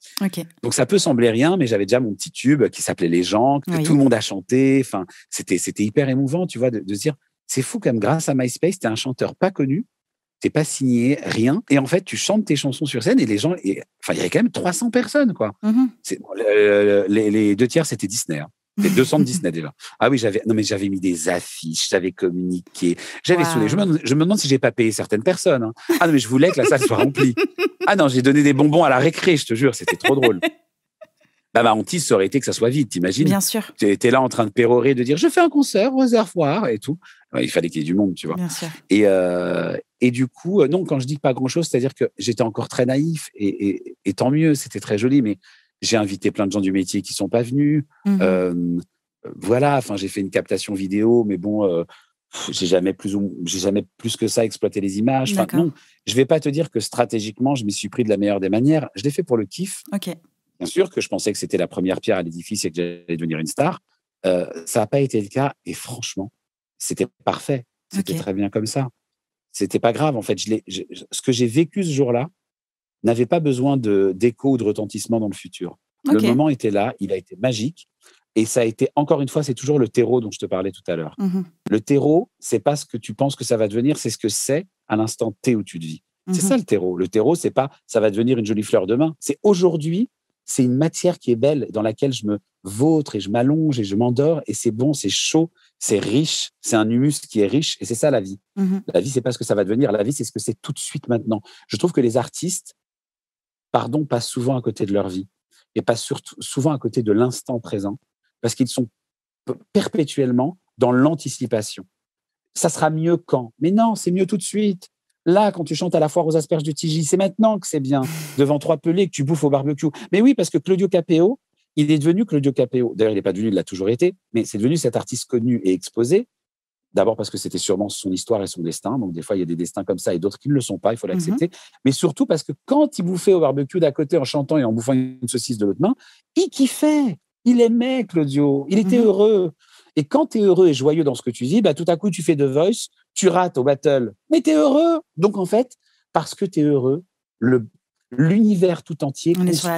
Donc, ça peut sembler rien, mais j'avais déjà mon petit tube qui s'appelait Les gens, que tout le monde a chanté. Enfin, c'était hyper émouvant, tu vois, de se dire, c'est fou comme grâce à MySpace, t'es un chanteur pas connu, t'es pas signé, rien. Et en fait, tu chantes tes chansons sur scène et les gens... il y avait quand même 300 personnes, quoi. Les 2 tiers, c'était Disney. Les 200 de Disney, déjà. Ah oui, j'avais mis des affiches, j'avais communiqué, j'avais saoulé. Je me demande si j'ai pas payé certaines personnes. Ah non, mais je voulais que la salle soit remplie. Ah non, j'ai donné des bonbons à la récré, je te jure, c'était trop drôle. Ma hantise, ça aurait été que ça soit vide, t'imagines ? Bien sûr. Tu étais là en train de pérorer, de dire « je fais un concert au réservoir » et tout. Il fallait qu'il y ait du monde, tu vois. Bien sûr. Et du coup, non, quand je dis pas grand-chose, c'est-à-dire que j'étais encore très naïf et tant mieux, c'était très joli, mais j'ai invité plein de gens du métier qui sont pas venus. Voilà, enfin, j'ai fait une captation vidéo, mais bon, j'ai jamais plus que ça exploité les images. Enfin, non, je vais pas te dire que stratégiquement, je m'y suis pris de la meilleure des manières. Je l'ai fait pour le kiff. Bien sûr que je pensais que c'était la première pierre à l'édifice et que j'allais devenir une star. Ça n'a pas été le cas. Et franchement, c'était parfait. C'était très bien comme ça. C'était pas grave. En fait, ce que j'ai vécu ce jour-là n'avait pas besoin d'écho ou de retentissement dans le futur. Le moment était là. Il a été magique. Et ça a été, encore une fois, c'est toujours le terreau dont je te parlais tout à l'heure. Le terreau, c'est pas ce que tu penses que ça va devenir, c'est ce que c'est à l'instant T où tu te vis. C'est ça le terreau. Le terreau, c'est pas ça va devenir une jolie fleur demain. C'est aujourd'hui. C'est une matière qui est belle, dans laquelle je me vautre et je m'allonge et je m'endors et c'est bon, c'est chaud, c'est riche, c'est un humus qui est riche et c'est ça la vie. La vie, c'est pas ce que ça va devenir, la vie, c'est ce que c'est tout de suite maintenant. Je trouve que les artistes, passent souvent à côté de leur vie et passent surtout souvent à côté de l'instant présent parce qu'ils sont perpétuellement dans l'anticipation. Ça sera mieux quand ? Mais non, c'est mieux tout de suite. Là, quand tu chantes à la foire aux asperges du TJ, c'est maintenant que c'est bien, devant 3 pelés que tu bouffes au barbecue. Mais oui, parce que Claudio Capéo, il est devenu Claudio Capéo. D'ailleurs, il n'est pas devenu, il l'a toujours été, mais c'est devenu cet artiste connu et exposé. D'abord parce que c'était sûrement son histoire et son destin. Donc, des fois, il y a des destins comme ça et d'autres qui ne le sont pas, il faut l'accepter. Mais surtout parce que quand il bouffait au barbecue d'à côté en chantant et en bouffant une saucisse de l'autre main, il kiffait. Il aimait Claudio. Il était heureux. Et quand tu es heureux et joyeux dans ce que tu dis, tout à coup, tu fais The Voice, tu rates au battle, mais tu es heureux. Donc, en fait, parce que tu es heureux, l'univers tout entier conspire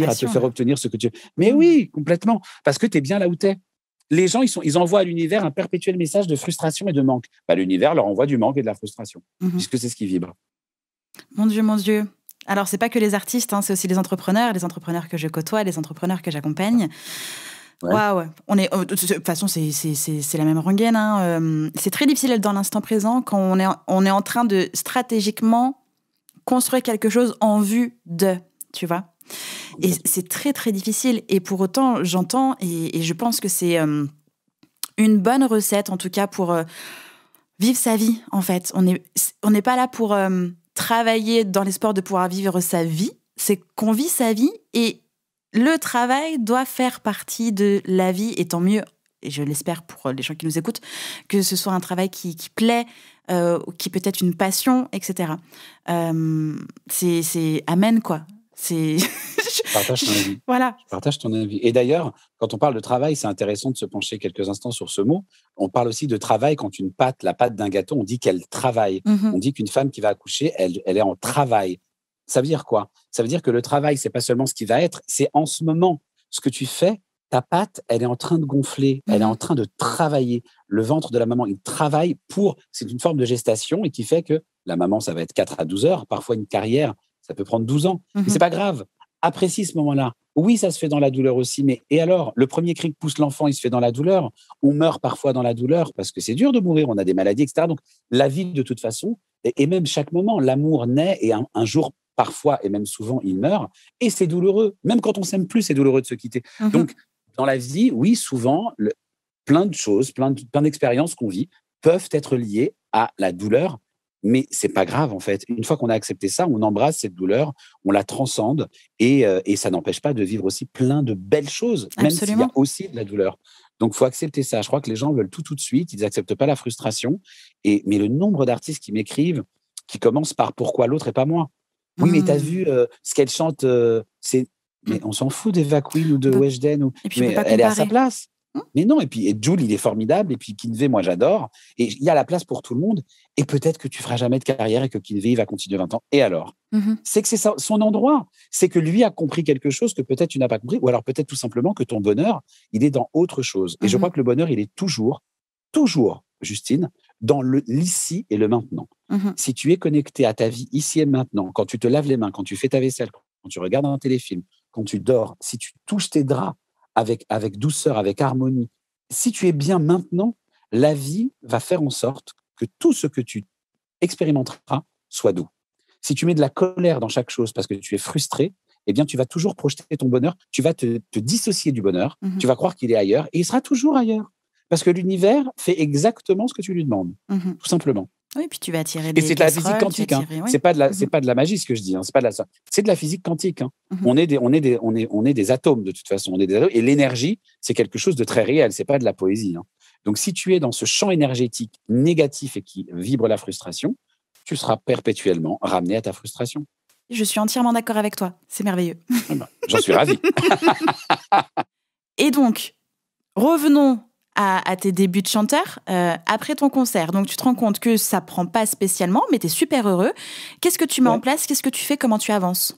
à te faire obtenir ce que tu veux. Mais oui, complètement. Parce que tu es bien là où tu es. Les gens, ils envoient à l'univers un perpétuel message de frustration et de manque. L'univers leur envoie du manque et de la frustration, puisque c'est ce qui vibre. Mon Dieu. Alors, c'est pas que les artistes, c'est aussi les entrepreneurs que je côtoie, les entrepreneurs que j'accompagne. Waouh, de toute façon, c'est la même rengaine. C'est très difficile d'être dans l'instant présent quand on est en train de stratégiquement construire quelque chose en vue de, tu vois. Et c'est très, très difficile. Et pour autant, j'entends et je pense que c'est une bonne recette, en tout cas, pour vivre sa vie, en fait. On n'est pas là pour travailler dans l'espoir de pouvoir vivre sa vie. C'est qu'on vit sa vie et le travail doit faire partie de la vie, et tant mieux, et je l'espère pour les gens qui nous écoutent, que ce soit un travail qui plaît, qui peut être une passion, etc. C'est amen, quoi. Je partage ton avis. Voilà. Je partage ton avis. Et d'ailleurs, quand on parle de travail, c'est intéressant de se pencher quelques instants sur ce mot. On parle aussi de travail quand la pâte d'un gâteau, on dit qu'elle travaille. On dit qu'une femme qui va accoucher, elle est en travail. Ça veut dire quoi ? Ça veut dire que le travail, c'est pas seulement ce qui va être, c'est en ce moment. Ce que tu fais, ta pâte, elle est en train de gonfler, elle est en train de travailler. Le ventre de la maman, il travaille c'est une forme de gestation et qui fait que la maman, ça va être 4 à 12 heures. Parfois, une carrière, ça peut prendre 12 ans. Mais c'est pas grave. Apprécie ce moment-là. Oui, ça se fait dans la douleur aussi, mais et alors, le premier cri que pousse l'enfant, il se fait dans la douleur. On meurt parfois dans la douleur parce que c'est dur de mourir, on a des maladies, etc. Donc, la vie, de toute façon, Et même chaque moment, l'amour naît et un jour, parfois, et même souvent, il meurt. Et c'est douloureux. Même quand on s'aime plus, c'est douloureux de se quitter. Donc, dans la vie, oui, souvent, plein de choses, plein d'expériences qu'on vit peuvent être liées à la douleur. Mais c'est pas grave, en fait. Une fois qu'on a accepté ça, on embrasse cette douleur, on la transcende et ça n'empêche pas de vivre aussi plein de belles choses, même s'il y a aussi de la douleur. Donc, il faut accepter ça. Je crois que les gens veulent tout de suite. Ils n'acceptent pas la frustration. Mais le nombre d'artistes qui m'écrivent, qui commencent par « Pourquoi l'autre et pas moi ?» Oui, mais t'as vu ce qu'elle chante, mais on s'en fout d'Eva Queen ou de Weshden. Mais elle est à sa place. Mais non, et Jul, il est formidable. Et puis Kinvey, moi, j'adore. Et il y a la place pour tout le monde. Et peut-être que tu feras jamais de carrière et que Kinvey, il va continuer 20 ans. Et alors c'est que c'est ça, son endroit. C'est que lui a compris quelque chose que peut-être tu n'as pas compris. Ou alors peut-être tout simplement que ton bonheur, il est dans autre chose. Et je crois que le bonheur, il est toujours, Justine, dans l'ici et le maintenant. Si tu es connecté à ta vie ici et maintenant, quand tu te laves les mains, quand tu fais ta vaisselle, quand tu regardes un téléfilm, quand tu dors, si tu touches tes draps avec douceur, avec harmonie, si tu es bien maintenant, la vie va faire en sorte que tout ce que tu expérimenteras soit doux. Si tu mets de la colère dans chaque chose parce que tu es frustré, eh bien, tu vas toujours projeter ton bonheur, tu vas te dissocier du bonheur, tu vas croire qu'il est ailleurs et il sera toujours ailleurs. Parce que l'univers fait exactement ce que tu lui demandes, tout simplement. Oui, puis tu vas attirer des casseroles. Et c'est de la physique quantique. C'est pas de la magie ce que je dis. C'est de la physique quantique. On est des atomes de toute façon. On est des atomes. Et l'énergie, c'est quelque chose de très réel. C'est pas de la poésie. Donc, si tu es dans ce champ énergétique négatif et qui vibre la frustration, tu seras perpétuellement ramené à ta frustration. Je suis entièrement d'accord avec toi. C'est merveilleux. J'en suis ravi. Et donc, revenons à tes débuts de chanteur, après ton concert. Donc, tu te rends compte que ça prend pas spécialement, mais tu es super heureux. Qu'est-ce que tu mets en place ? Qu'est-ce que tu fais ? Comment tu avances ?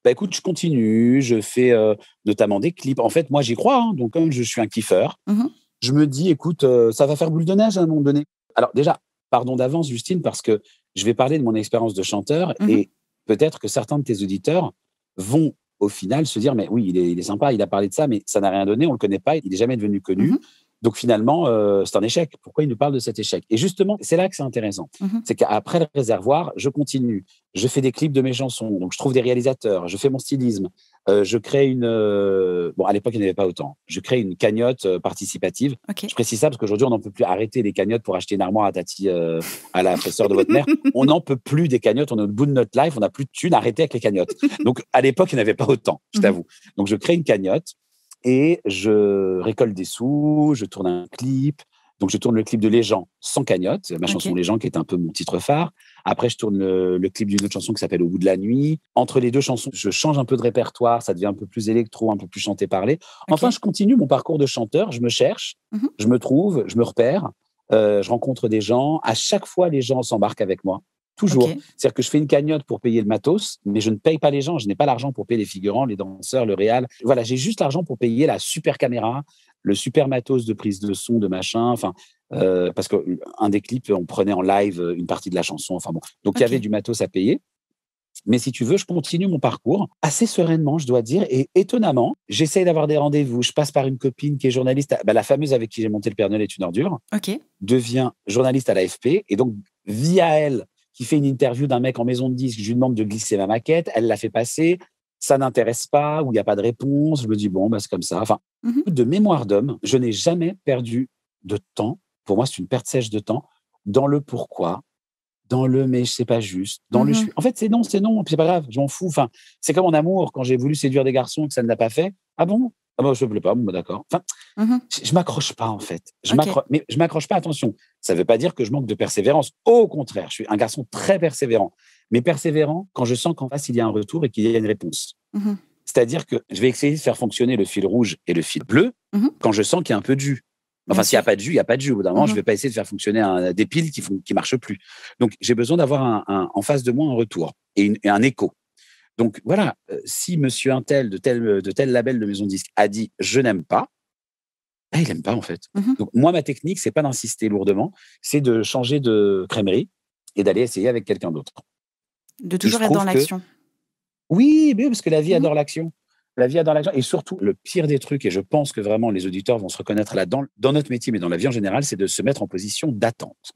Écoute, je continue. Je fais notamment des clips. En fait, moi, j'y crois. Donc, comme je suis un kiffeur, je me dis, écoute, ça va faire boule de neige à un moment donné. Alors, déjà, pardon d'avance, Justine, parce que je vais parler de mon expérience de chanteur et peut-être que certains de tes auditeurs vont au final se dire, mais oui, il est sympa, il a parlé de ça, mais ça n'a rien donné, on ne le connaît pas, il n'est jamais devenu connu. Donc finalement, c'est un échec. Pourquoi il nous parle de cet échec ? Et justement, c'est là que c'est intéressant. C'est qu'après le réservoir, je continue. Je fais des clips de mes chansons. Donc je trouve des réalisateurs. Je fais mon stylisme. Je crée une... Bon, à l'époque, il n'y en avait pas autant. Je crée une cagnotte participative. Okay. Je précise ça parce qu'aujourd'hui, on n'en peut plus arrêter les cagnottes pour acheter une armoire à Tati, à la sœur de votre mère. On n'en peut plus des cagnottes. On est au bout de notre life. On n'a plus de thunes. Arrêtez avec les cagnottes. Donc à l'époque, il n'y en avait pas autant, je t'avoue. Donc je crée une cagnotte. Et je récolte des sous, je tourne un clip. Donc, je tourne le clip de Les gens sans cagnotte, ma chanson Les gens qui est un peu mon titre phare. Après, je tourne le clip d'une autre chanson qui s'appelle Au bout de la nuit. Entre les deux chansons, je change un peu de répertoire, ça devient un peu plus électro, un peu plus chanté-parlé. Enfin, je continue mon parcours de chanteur, je me cherche, je me trouve, je me repère, je rencontre des gens. À chaque fois, les gens s'embarquent avec moi. Toujours. C'est-à-dire que je fais une cagnotte pour payer le matos, mais je ne paye pas les gens. Je n'ai pas l'argent pour payer les figurants, les danseurs, le réal. Voilà, j'ai juste l'argent pour payer la super caméra, le super matos de prise de son, de machin. Enfin, parce qu'un des clips, on prenait en live une partie de la chanson. Enfin bon, donc il y avait du matos à payer. Mais si tu veux, je continue mon parcours assez sereinement, je dois dire. Et étonnamment, j'essaye d'avoir des rendez-vous. Je passe par une copine qui est journaliste. La fameuse avec qui j'ai monté Le Père Noël est une ordure. Devient journaliste à l'AFP. Et donc, via elle, qui fait une interview d'un mec en maison de disque, je lui demande de glisser ma maquette, elle l'a fait passer, ça n'intéresse pas, ou il n'y a pas de réponse, je me dis, bon, c'est comme ça. Enfin, de mémoire d'homme, je n'ai jamais perdu de temps, pour moi c'est une perte sèche de temps, dans le pourquoi, dans le mais c'est pas juste, dans le je suis... En fait, c'est non, c'est pas grave, je m'en fous. Enfin, c'est comme en amour, quand j'ai voulu séduire des garçons et que ça ne l'a pas fait, ah bon ? Ah bon, je ne plais pas, bon, d'accord. Enfin, je m'accroche pas, en fait. Mais je m'accroche pas, attention. Ça ne veut pas dire que je manque de persévérance. Au contraire, je suis un garçon très persévérant. Mais persévérant quand je sens qu'en face, il y a un retour et qu'il y a une réponse. C'est-à-dire que je vais essayer de faire fonctionner le fil rouge et le fil bleu quand je sens qu'il y a un peu de jus. Enfin, s'il n'y a pas de jus, il n'y a pas de jus. Au bout d'un moment, je ne vais pas essayer de faire fonctionner des piles qui ne marchent plus. Donc, j'ai besoin d'avoir en face de moi un retour et un écho. Donc voilà, si monsieur untel de tel label de maison de disque a dit « je n'aime pas », il n'aime pas en fait. Donc moi, ma technique, c'est pas d'insister lourdement, c'est de changer de crèmerie et d'aller essayer avec quelqu'un d'autre. De toujours être dans l'action. Oui, parce que la vie adore l'action. La vie adore l'action. Et surtout, le pire des trucs, et je pense que vraiment les auditeurs vont se reconnaître là-dedans, dans notre métier, mais dans la vie en général, c'est de se mettre en position d'attente.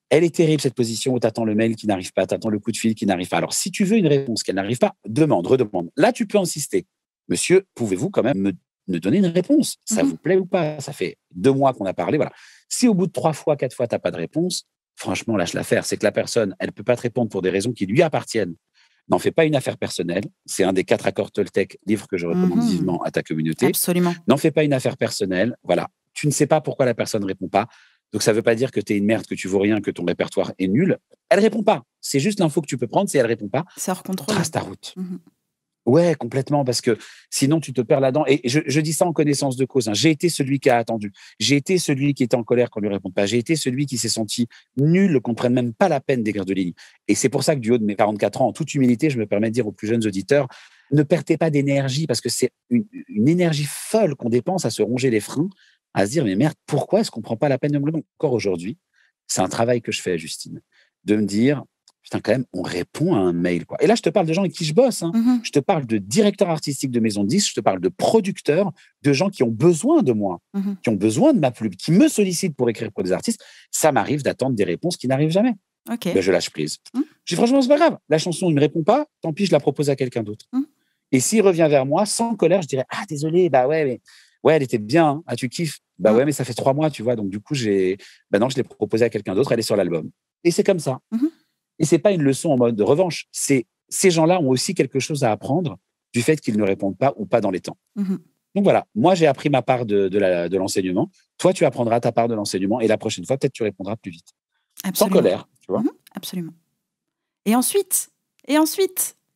Elle est terrible, cette position où tu attends le mail qui n'arrive pas, tu attends le coup de fil qui n'arrive pas. Alors, si tu veux une réponse qu'elle n'arrive pas, redemande. Là, tu peux insister. Monsieur, pouvez-vous quand même me donner une réponse? Ça vous plaît ou pas? Ça fait 2 mois qu'on a parlé. Voilà. Si au bout de 3 fois, 4 fois, tu n'as pas de réponse, franchement, lâche l'affaire. C'est que la personne, elle ne peut pas te répondre pour des raisons qui lui appartiennent. N'en fais pas une affaire personnelle. C'est un des 4 accords Toltec, livre que je recommande vivement à ta communauté. Absolument. N'en fais pas une affaire personnelle. Voilà. Tu ne sais pas pourquoi la personne ne répond pas. Donc, ça ne veut pas dire que tu es une merde, que tu vaux rien, que ton répertoire est nul. Elle ne répond pas. C'est juste l'info que tu peux prendre. Si elle ne répond pas, c'est hors contrôle. Trace ta route. Ouais, complètement, parce que sinon, tu te perds là-dedans. Et je dis ça en connaissance de cause. J'ai été celui qui a attendu. J'ai été celui qui était en colère qu'on ne lui répond pas. J'ai été celui qui s'est senti nul, qu'on ne prenne même pas la peine d'écrire de lignes. Et c'est pour ça que du haut de mes 44 ans, en toute humilité, je me permets de dire aux plus jeunes auditeurs, ne perdez pas d'énergie, parce que c'est une énergie folle qu'on dépense à se ronger les freins, à se dire, mais merde, pourquoi est-ce qu'on ne prend pas la peine de me le demander? Encore aujourd'hui, c'est un travail que je fais, Justine, de me dire, putain, quand même, on répond à un mail, quoi. Et là, je te parle de gens avec qui je bosse. Je te parle de directeurs artistiques de maisons de disques, je te parle de producteurs, de gens qui ont besoin de moi, qui ont besoin de ma pub, qui me sollicitent pour écrire pour des artistes. Ça m'arrive d'attendre des réponses qui n'arrivent jamais. Ben, je lâche prise. Je dis, franchement, c'est pas grave. La chanson, il ne me répond pas, tant pis, je la propose à quelqu'un d'autre. Et s'il revient vers moi, sans colère, je dirais, ah, désolé, bah ouais, mais ouais, elle était bien, hein. Ah, tu kiffes? Bah ouais, mais ça fait 3 mois, tu vois. Donc, du coup, non, je l'ai proposée à quelqu'un d'autre, elle est sur l'album. Et c'est comme ça. Et c'est pas une leçon en mode de revanche. Ces gens-là ont aussi quelque chose à apprendre du fait qu'ils ne répondent pas ou pas dans les temps. Donc voilà, moi, j'ai appris ma part de l'enseignement. Toi, tu apprendras ta part de l'enseignement et la prochaine fois, peut-être tu répondras plus vite. Absolument. Sans colère, tu vois. Absolument. Et ensuite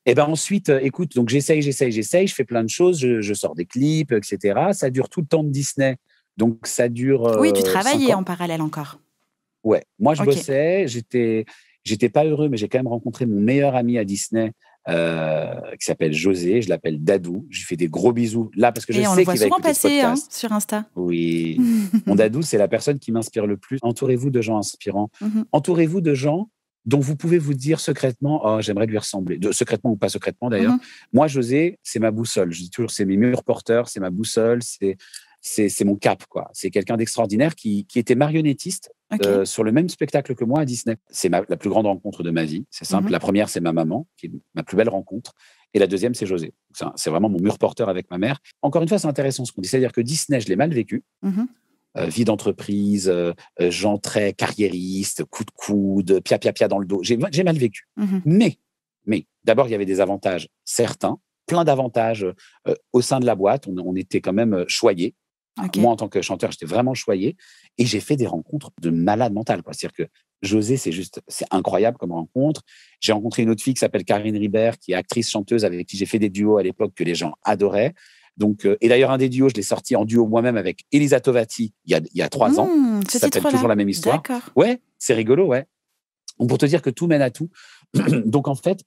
Eh ben ensuite, écoute, donc j'essaye, je fais plein de choses, je sors des clips, etc. Ça dure tout le temps de Disney, donc ça dure. Oui, tu travaillais en parallèle encore. Ouais, moi je bossais, j'étais pas heureux, mais j'ai quand même rencontré mon meilleur ami à Disney, qui s'appelle José, je l'appelle Dadou. Je lui fais des gros bisous là parce que je sais qu'il va écouter ce podcast. Sur Insta. Oui, mon Dadou, c'est la personne qui m'inspire le plus. Entourez-vous de gens inspirants. Entourez-vous de gens dont vous pouvez vous dire secrètement, oh, j'aimerais lui ressembler. Secrètement ou pas secrètement d'ailleurs. Moi, José, c'est ma boussole. Je dis toujours, c'est mes murs porteurs, c'est ma boussole, c'est mon cap, quoi. C'est quelqu'un d'extraordinaire qui était marionnettiste sur le même spectacle que moi à Disney. C'est la plus grande rencontre de ma vie. C'est simple. La première, c'est ma maman, qui est ma plus belle rencontre. Et la deuxième, c'est José. C'est vraiment mon mur porteur avec ma mère. Encore une fois, c'est intéressant ce qu'on dit. C'est-à-dire que Disney, je l'ai mal vécu. Vie d'entreprise, gens très carriéristes, coup de coude, pia dans le dos. J'ai mal vécu. Mais d'abord, il y avait des avantages certains, plein d'avantages au sein de la boîte. On était quand même choyés. Moi, en tant que chanteur, j'étais vraiment choyé. Et j'ai fait des rencontres de malade mental, quoi. C'est-à-dire que José, c'est incroyable comme rencontre. J'ai rencontré une autre fille qui s'appelle Karine Ribert, qui est actrice, chanteuse, avec qui j'ai fait des duos à l'époque que les gens adoraient. Donc, et d'ailleurs, un des duos, je l'ai sorti en duo moi-même avec Elisa Tovati il y a 3 ans. Ça s'appelle toujours la même histoire. Ouais, c'est rigolo, ouais. Donc, pour te dire que tout mène à tout. Donc, en fait,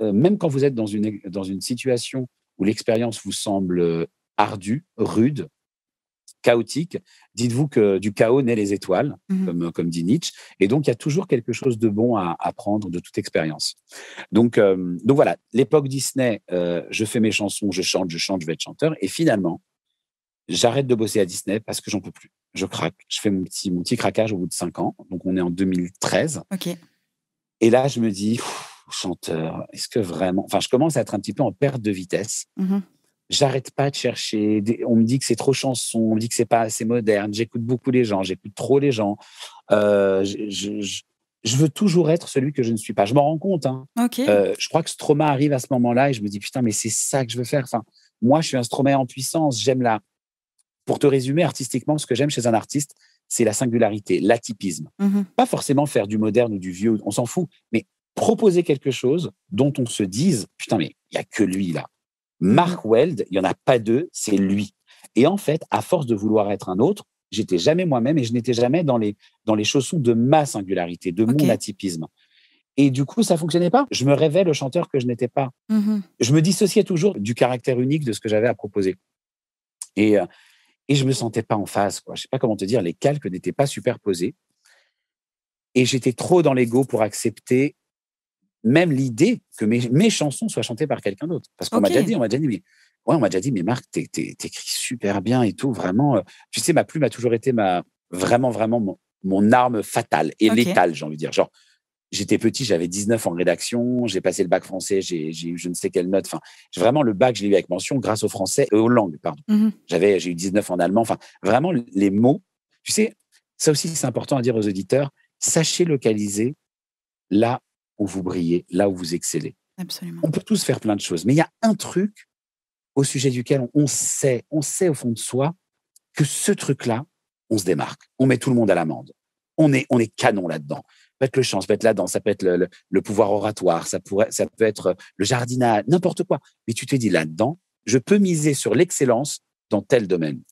même quand vous êtes dans une situation où l'expérience vous semble ardue, rude, chaotique, dites-vous que du chaos naît les étoiles, comme dit Nietzsche. Et donc, il y a toujours quelque chose de bon à apprendre de toute expérience. Donc voilà, l'époque Disney, je fais mes chansons, je chante, je vais être chanteur. Et finalement, j'arrête de bosser à Disney parce que j'en peux plus. Je craque. Je fais mon petit craquage au bout de 5 ans. Donc, on est en 2013. Et là, je me dis, chanteur, est-ce que vraiment... Enfin, je commence à être un petit peu en perte de vitesse. J'arrête pas de chercher. On me dit que c'est trop chanson, on me dit que c'est pas assez moderne. J'écoute beaucoup les gens, j'écoute trop les gens. Je veux toujours être celui que je ne suis pas. Je m'en rends compte. Je crois que Stromae arrive à ce moment-là et je me dis putain, mais c'est ça que je veux faire. Enfin, moi, je suis un Stromae en puissance. Pour te résumer artistiquement, ce que j'aime chez un artiste, c'est la singularité, l'atypisme. Pas forcément faire du moderne ou du vieux, on s'en fout, mais proposer quelque chose dont on se dise putain, mais il y a que lui là. Mark Weld, il n'y en a pas 2, c'est lui. Et en fait, à force de vouloir être un autre, j'étais jamais moi-même et je n'étais jamais dans les chaussons de ma singularité, de mon atypisme. Et du coup, ça ne fonctionnait pas. Je me rêvais le chanteur que je n'étais pas. Je me dissociais toujours du caractère unique de ce que j'avais à proposer. Et je ne me sentais pas en phase, quoi. Je ne sais pas comment te dire, les calques n'étaient pas superposés. Et j'étais trop dans l'ego pour accepter même l'idée que mes chansons soient chantées par quelqu'un d'autre. Parce qu'on m'a déjà dit, mais Marc, t'écris super bien et tout, vraiment. Tu sais, ma plume a toujours été vraiment mon arme fatale et létale, j'ai envie de dire. Genre, j'étais petit, j'avais 19 en rédaction, j'ai passé le bac français, j'ai eu je ne sais quelle note. Enfin, vraiment, le bac, je l'ai eu avec mention grâce au français et aux langues, pardon. J'ai eu 19 en allemand. Enfin, vraiment, les mots. Tu sais, ça aussi, c'est important à dire aux auditeurs. Sachez localiser là où vous brillez, là où vous excellez. Absolument. On peut tous faire plein de choses, mais il y a un truc au sujet duquel on sait au fond de soi que ce truc-là, on se démarque. On met tout le monde à l'amende. On est canon là-dedans. Ça peut être le chant, ça peut être la danse, ça peut être le pouvoir oratoire, ça peut être le jardinage, n'importe quoi. Mais tu te dis là-dedans, je peux miser sur l'excellence dans tel domaine.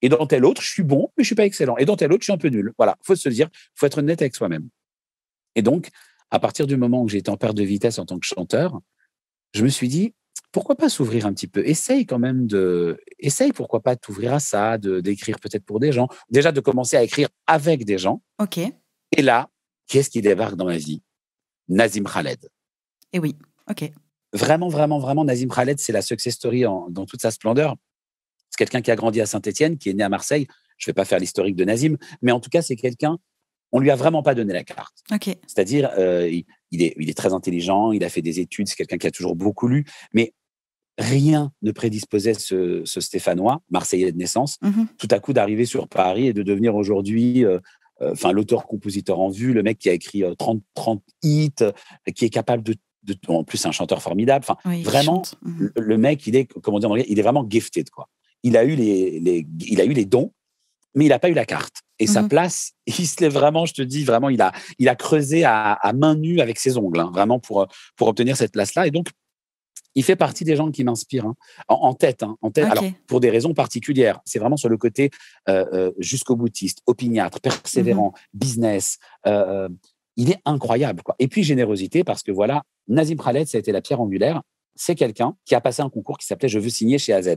Et dans tel autre, je suis bon, mais je suis pas excellent. Et dans tel autre, je suis un peu nul. Voilà, faut se le dire, faut être honnête avec soi-même. Et donc, à partir du moment où j'étais en perte de vitesse en tant que chanteur, je me suis dit, pourquoi pas s'ouvrir un petit peu? Essaye pourquoi pas t'ouvrir à ça, d'écrire peut-être pour des gens. Déjà, de commencer à écrire avec des gens. OK. Et là, qu'est-ce qui débarque dans ma vie? Nazim Khaled. Et oui, OK. Vraiment, vraiment, vraiment, Nazim Khaled, c'est la success story dans toute sa splendeur. C'est quelqu'un qui a grandi à Saint-Étienne, qui est né à Marseille. Je ne vais pas faire l'historique de Nazim, mais en tout cas, c'est quelqu'un, on lui a vraiment pas donné la carte. OK. C'est-à-dire, il est très intelligent, il a fait des études, c'est quelqu'un qui a toujours beaucoup lu, mais rien ne prédisposait ce Stéphanois, Marseillais de naissance, tout à coup d'arriver sur Paris et de devenir aujourd'hui l'auteur-compositeur en vue, le mec qui a écrit 30 hits, qui est capable de en plus, c'est un chanteur formidable. Enfin, oui, vraiment, le mec, il est, comment dire en anglais, il est vraiment gifted, quoi. Il a eu les dons, mais il n'a pas eu la carte. Et sa place, il se l'est vraiment, je te dis, vraiment, il a creusé à main nue avec ses ongles, hein, vraiment pour obtenir cette place-là. Et donc, il fait partie des gens qui m'inspirent, hein, en tête. Okay. Alors, pour des raisons particulières. C'est vraiment sur le côté jusqu'au boutiste, opiniâtre, persévérant, business. Il est incroyable, quoi. Et puis, générosité, parce que voilà, Nazim Khaled, ça a été la pierre angulaire. C'est quelqu'un qui a passé un concours qui s'appelait « Je veux signer chez AZ ».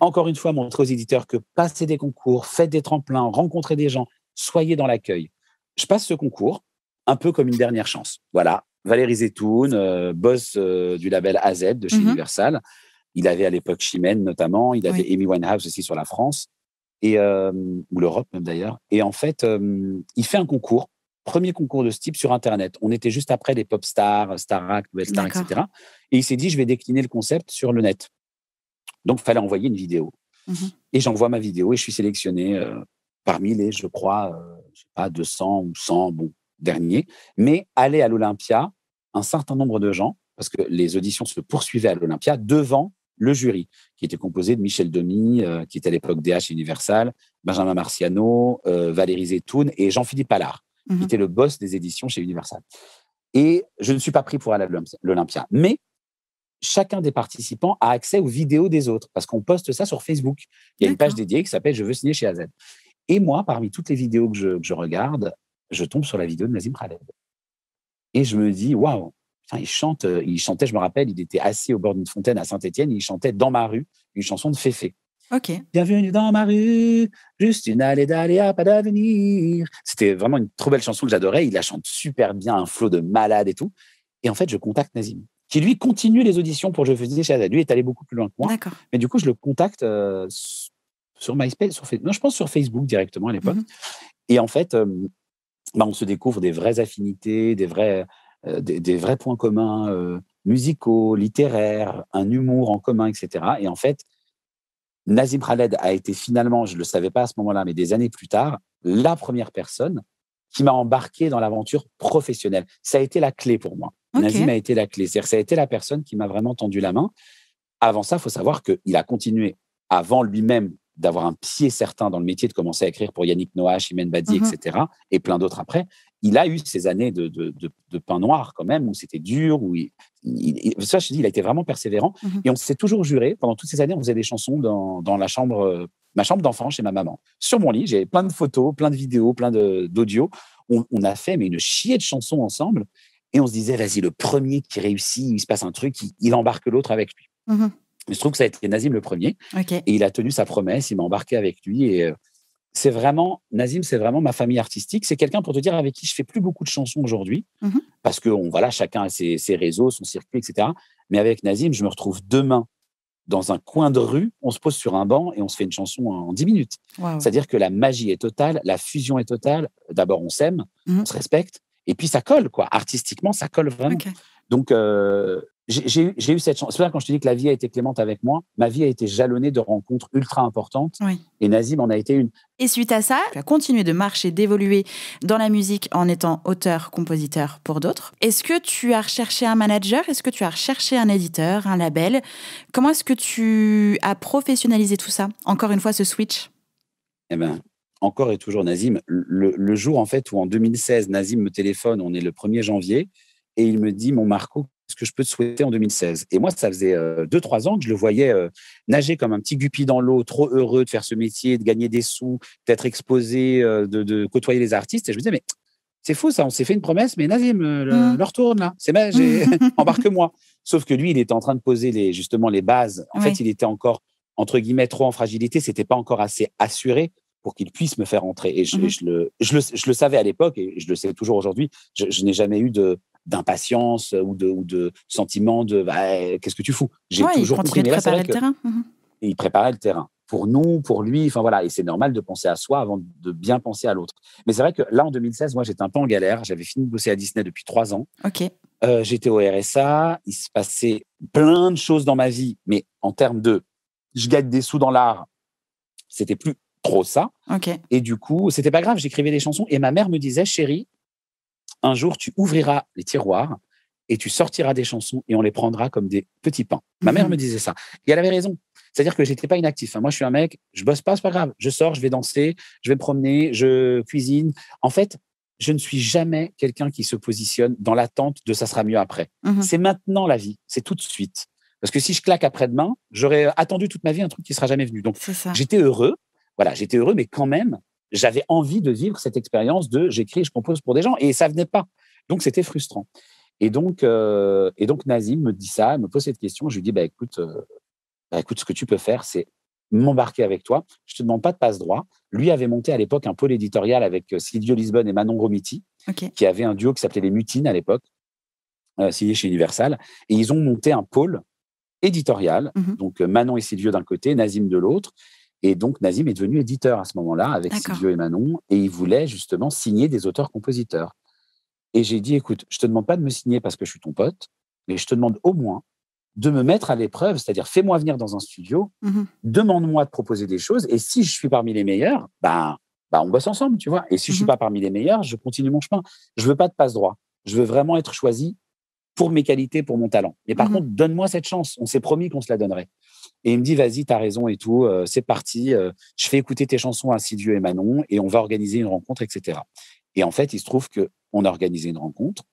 Encore une fois, montrer aux éditeurs que passer des concours, faites des tremplins, rencontrez des gens, soyez dans l'accueil. Je passe ce concours un peu comme une dernière chance. Voilà, Valérie Zetoun, boss du label AZ de chez Universal. Il avait à l'époque Chimène notamment, il avait Amy Winehouse aussi sur la France, ou l'Europe même d'ailleurs. Et en fait, il fait un concours, premier concours de ce type sur Internet. On était juste après les pop stars, Starac, Nouvelle Star, etc. Et il s'est dit, je vais décliner le concept sur le net. Donc, il fallait envoyer une vidéo. Et j'envoie ma vidéo et je suis sélectionné parmi les, je crois, 200 ou 100 derniers. Mais aller à l'Olympia, un certain nombre de gens, parce que les auditions se poursuivaient à l'Olympia, devant le jury, qui était composé de Michel Demy, qui était à l'époque DH Universal, Benjamin Marciano, Valérie Zetoun et Jean-Philippe Allard, qui était le boss des éditions chez Universal. Et je ne suis pas pris pour aller à l'Olympia. Mais chacun des participants a accès aux vidéos des autres, parce qu'on poste ça sur Facebook. Il y a une page dédiée qui s'appelle « Je veux signer chez AZ ». Et moi, parmi toutes les vidéos que je regarde, je tombe sur la vidéo de Nazim Khaled. Et je me dis, waouh, il chantait, je me rappelle, il était assis au bord d'une fontaine à Saint-Étienne, il chantait dans ma rue une chanson de Féfé. Bienvenue dans ma rue, juste une allée d'aléa, pas d'avenir. C'était vraiment une trop belle chanson que j'adorais. Il la chante super bien, un flow de malade et tout. Et en fait, je contacte Nazim, qui lui continue les auditions pour Je veux signer chez AZ. Lui est allé beaucoup plus loin que moi. Mais du coup, je le contacte sur MySpace, je pense sur Facebook directement à l'époque. Et en fait, on se découvre des vraies affinités, des vrais points communs musicaux, littéraires, un humour en commun, etc. Et en fait, Nazim Khaled a été finalement, je ne le savais pas à ce moment-là, mais des années plus tard, la première personne qui m'a embarqué dans l'aventure professionnelle. Ça a été la clé pour moi. Nazim a été la clé. C'est-à-dire que ça a été la personne qui m'a vraiment tendu la main. Avant ça, il faut savoir qu'il a continué, avant lui-même d'avoir un pied certain dans le métier, de commencer à écrire pour Yannick Noah, Chimène Badi, etc., et plein d'autres après. Il a eu ces années de pain noir quand même, où c'était dur, où ça, je te dis, il a été vraiment persévérant. Et on s'est toujours juré, pendant toutes ces années, on faisait des chansons dans ma chambre d'enfant chez ma maman. Sur mon lit, j'ai plein de photos, plein de vidéos, plein d'audios. On a fait une chier de chansons ensemble, et on se disait, vas-y, le premier qui réussit, il se passe un truc, il embarque l'autre avec lui. Il se trouve que ça a été Nazim le premier, et il a tenu sa promesse, il m'a embarqué avec lui, et Nazim, c'est vraiment ma famille artistique. C'est quelqu'un, pour te dire, avec qui je fais plus beaucoup de chansons aujourd'hui, parce que chacun a ses réseaux, son circuit, etc. Mais avec Nazim, je me retrouve demain dans un coin de rue, on se pose sur un banc et on se fait une chanson en 10 minutes. Wow. C'est-à-dire que la magie est totale, la fusion est totale. D'abord, on s'aime, on se respecte, et puis ça colle, quoi. Artistiquement, ça colle vraiment. Okay. Donc, j'ai eu cette chance. C'est là quand je te dis que la vie a été clémente avec moi, ma vie a été jalonnée de rencontres ultra importantes. Oui. Et Nazim en a été une. Et suite à ça, tu as continué de marcher, d'évoluer dans la musique en étant auteur, compositeur pour d'autres. Est-ce que tu as recherché un manager? Est-ce que tu as recherché un éditeur, un label? Comment est-ce que tu as professionnalisé tout ça? Encore une fois, ce switch. Eh bien, encore et toujours Nazim. Le jour, en fait, où en 2016, Nazim me téléphone, on est le 1er janvier, et il me dit, mon Marco, ce que je peux te souhaiter en 2016. Et moi, ça faisait 2-3 ans que je le voyais nager comme un petit guppy dans l'eau, trop heureux de faire ce métier, de gagner des sous, d'être exposé, de côtoyer les artistes. Et je me disais, mais c'est fou ça, on s'est fait une promesse, mais Nazim, leur tourne là, c'est mal, embarque-moi. Sauf que lui, il était en train de poser justement les bases. En fait, il était encore, entre guillemets, trop en fragilité. C'était pas encore assez assuré pour qu'il puisse me faire entrer. Et je le savais à l'époque, et je le sais toujours aujourd'hui, je n'ai jamais eu d'impatience ou de sentiment de qu'est-ce que tu fous. J'ai toujours compris. Il préparait le terrain. Il préparait le terrain pour nous, pour lui. Enfin voilà, et c'est normal de penser à soi avant de bien penser à l'autre. Mais c'est vrai que là, en 2016, moi, j'étais un peu en galère. J'avais fini de bosser à Disney depuis 3 ans. Ok. J'étais au RSA. Il se passait plein de choses dans ma vie, mais en termes de je gagne des sous dans l'art, c'était plus trop ça. Okay. Et du coup, c'était pas grave. J'écrivais des chansons et ma mère me disait, chérie, un jour, tu ouvriras les tiroirs et tu sortiras des chansons et on les prendra comme des petits pains. Ma mère me disait ça. Et elle avait raison. C'est-à-dire que je n'étais pas inactif. Moi, je suis un mec, je bosse pas, c'est pas grave. Je sors, je vais danser, je vais me promener, je cuisine. En fait, je ne suis jamais quelqu'un qui se positionne dans l'attente de ça sera mieux après. C'est maintenant la vie, c'est tout de suite. Parce que si je claque après-demain, j'aurais attendu toute ma vie un truc qui ne sera jamais venu. Donc, j'étais heureux. Voilà, j'étais heureux, mais quand même, j'avais envie de vivre cette expérience de j'écris, je compose pour des gens, et ça venait pas. Donc, c'était frustrant. Et donc Nazim me dit ça, me pose cette question. Je lui dis, écoute, ce que tu peux faire, c'est m'embarquer avec toi. Je te demande pas de passe-droit. Lui avait monté à l'époque un pôle éditorial avec Silvio Lisbonne et Manon Gromiti, qui avait un duo qui s'appelait Les Mutines à l'époque, signé chez Universal. Et ils ont monté un pôle éditorial, donc Manon et Silvio d'un côté, Nazim de l'autre. Et donc, Nazim est devenu éditeur à ce moment-là avec Silvio et Manon, et il voulait justement signer des auteurs-compositeurs. Et j'ai dit, écoute, je ne te demande pas de me signer parce que je suis ton pote, mais je te demande au moins de me mettre à l'épreuve, c'est-à-dire fais-moi venir dans un studio, demande-moi de proposer des choses, et si je suis parmi les meilleurs, on bosse ensemble, tu vois. Et si je ne suis pas parmi les meilleurs, je continue mon chemin. Je ne veux pas de passe-droit. Je veux vraiment être choisi pour mes qualités, pour mon talent. Mais par contre, donne-moi cette chance. On s'est promis qu'on se la donnerait. Et il me dit, vas-y, t'as raison et tout, c'est parti. Je fais écouter tes chansons à Silvio et Manon et on va organiser une rencontre, etc. Et en fait, il se trouve qu'on a organisé une rencontre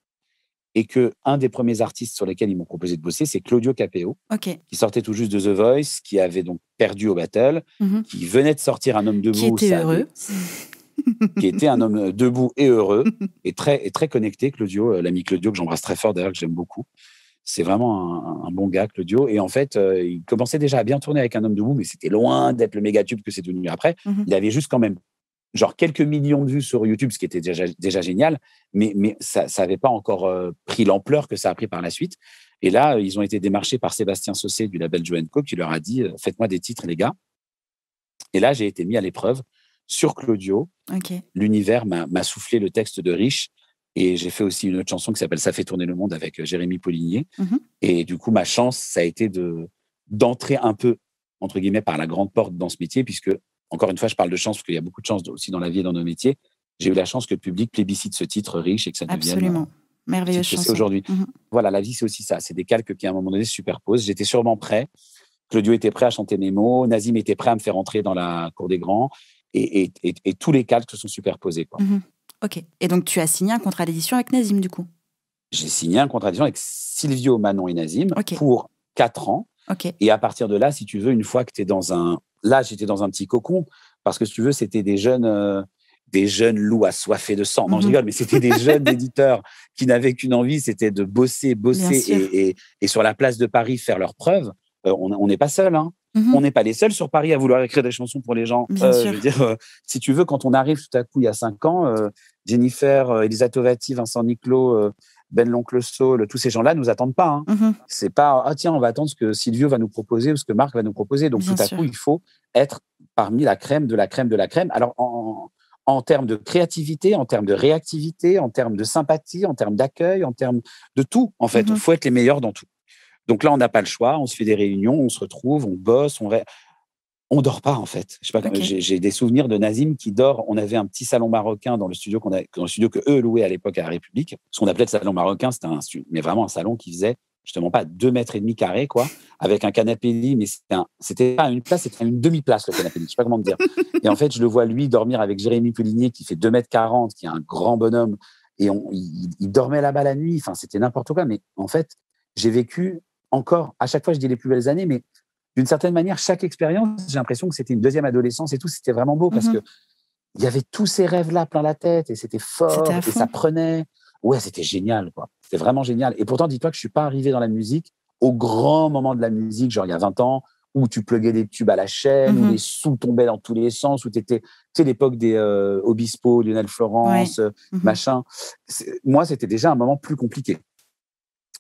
et qu'un des premiers artistes sur lesquels ils m'ont proposé de bosser, c'est Claudio Capéo, qui sortait tout juste de The Voice, qui avait donc perdu au battle, qui venait de sortir Un homme debout. Qui était heureux. Qui était un homme debout et heureux et très connecté, Claudio, l'ami Claudio, que j'embrasse très fort d'ailleurs, que j'aime beaucoup. C'est vraiment un bon gars, Claudio. Et en fait, il commençait déjà à bien tourner avec Un homme debout, mais c'était loin d'être le méga tube que c'est devenu après. Il avait juste quand même genre quelques millions de vues sur YouTube, ce qui était déjà génial, mais ça n'avait pas encore pris l'ampleur que ça a pris par la suite. Et là, ils ont été démarchés par Sébastien Saucé du label Joe & Co, qui leur a dit « Faites-moi des titres, les gars ». Et là, j'ai été mis à l'épreuve sur Claudio. L'univers m'a soufflé le texte de Riche. Et j'ai fait aussi une autre chanson qui s'appelle « Ça fait tourner le monde » avec Jérémy Poligné. Et du coup, ma chance, ça a été d'entrer un peu, entre guillemets, par la grande porte dans ce métier, puisque, encore une fois, je parle de chance, parce qu'il y a beaucoup de chance aussi dans la vie et dans nos métiers. J'ai eu la chance que le public plébiscite ce titre Riche et que ça devienne… Absolument. Merveilleuse chanson. Aujourd'hui. Voilà, la vie, c'est aussi ça. C'est des calques qui, à un moment donné, se superposent. J'étais sûrement prêt. Claudio était prêt à chanter mes mots. Nazim était prêt à me faire entrer dans la cour des grands. Et tous les calques se sont superposés, quoi. Ok. Et donc, tu as signé un contrat d'édition avec Nazim, du coup? J'ai signé un contrat d'édition avec Silvio, Manon et Nazim pour 4 ans. Et à partir de là, si tu veux, une fois que tu es dans un… Là, j'étais dans un petit cocon, parce que si tu veux, c'était des jeunes loups assoiffés de sang. Non, je rigole, mais c'était des jeunes éditeurs qui n'avaient qu'une envie, c'était de bosser et sur la place de Paris faire leurs preuves. On n'est pas seuls, hein. On n'est pas les seuls sur Paris à vouloir écrire des chansons pour les gens. Je veux dire, si tu veux, quand on arrive tout à coup, il y a 5 ans, Jennifer, Elisa Tovati, Vincent Niclot, Ben l'Oncle Soul, tous ces gens-là nous attendent pas. C'est pas tiens, on va attendre ce que Silvio va nous proposer ou ce que Marc va nous proposer. Donc tout à coup, il faut être parmi la crème de la crème de la crème. Alors en termes de créativité, en termes de réactivité, en termes de sympathie, en termes d'accueil, en termes de tout, en fait. Il faut être les meilleurs dans tout. Donc là, on n'a pas le choix. On se fait des réunions, on se retrouve, on bosse, on dort pas, en fait. Je sais pas, j'ai des souvenirs de Nazim qui dort. On avait un petit salon marocain dans le studio que eux louaient à l'époque à la République. Ce qu'on appelait le salon marocain, mais vraiment un salon qui faisait justement pas 2,5 mètres carrés, quoi, avec un canapé lit, mais c'était pas une place, c'était une demi-place, le canapé lit. Je sais pas comment te dire. Et en fait, je le vois, lui, dormir avec Jérémy Poulinier, qui fait 2,40 m, qui est un grand bonhomme, et il dormait là-bas la nuit. Enfin, c'était n'importe quoi. Mais en fait, j'ai vécu encore, à chaque fois, je dis les plus belles années, mais d'une certaine manière, chaque expérience, j'ai l'impression que c'était une deuxième adolescence et tout. C'était vraiment beau parce que il y avait tous ces rêves-là plein la tête et c'était fort et ça prenait. Ouais, c'était génial, quoi. C'était vraiment génial. Et pourtant, dis-toi que je suis pas arrivé dans la musique au grand moment de la musique, genre il y a 20 ans, où tu pluguais des tubes à la chaîne, où les sous tombaient dans tous les sens, où tu sais, l'époque des Obispo, Lionel Florence, machin. Moi, c'était déjà un moment plus compliqué.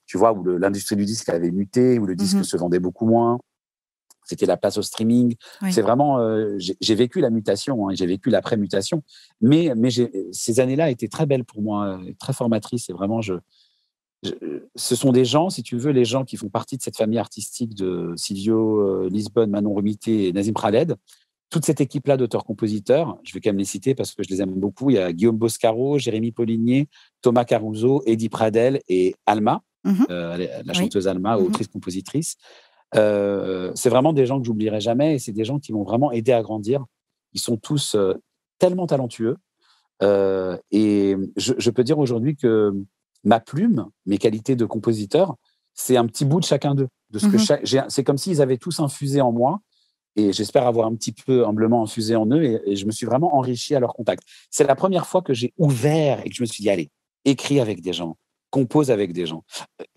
Tu vois, où l'industrie du disque avait muté, où le disque se vendait beaucoup moins. C'était la place au streaming. Oui. C'est vraiment, j'ai vécu la mutation, j'ai vécu l'après-mutation. Mais ces années-là étaient très belles pour moi, très formatrices. Et vraiment, ce sont des gens, si tu veux, les gens qui font partie de cette famille artistique de Silvio, Lisbonne, Manon Romité et Nazim Khaled. Toute cette équipe-là d'auteurs-compositeurs, je vais quand même les citer parce que je les aime beaucoup. Il y a Guillaume Boscaro, Jérémy Poligné, Thomas Caruso, Eddie Pradel et Alma, la chanteuse Alma, autrice-compositrice. C'est vraiment des gens que j'oublierai jamais et c'est des gens qui m'ont vraiment aidé à grandir. Ils sont tous tellement talentueux et je peux dire aujourd'hui que ma plume, mes qualités de compositeur, c'est un petit bout de chacun d'eux. C'est comme s'ils avaient tous infusé en moi et j'espère avoir un petit peu humblement infusé en eux et je me suis vraiment enrichi à leur contact. C'est la première fois que j'ai ouvert et que je me suis dit, allez, écris avec des gens. Compose avec des gens.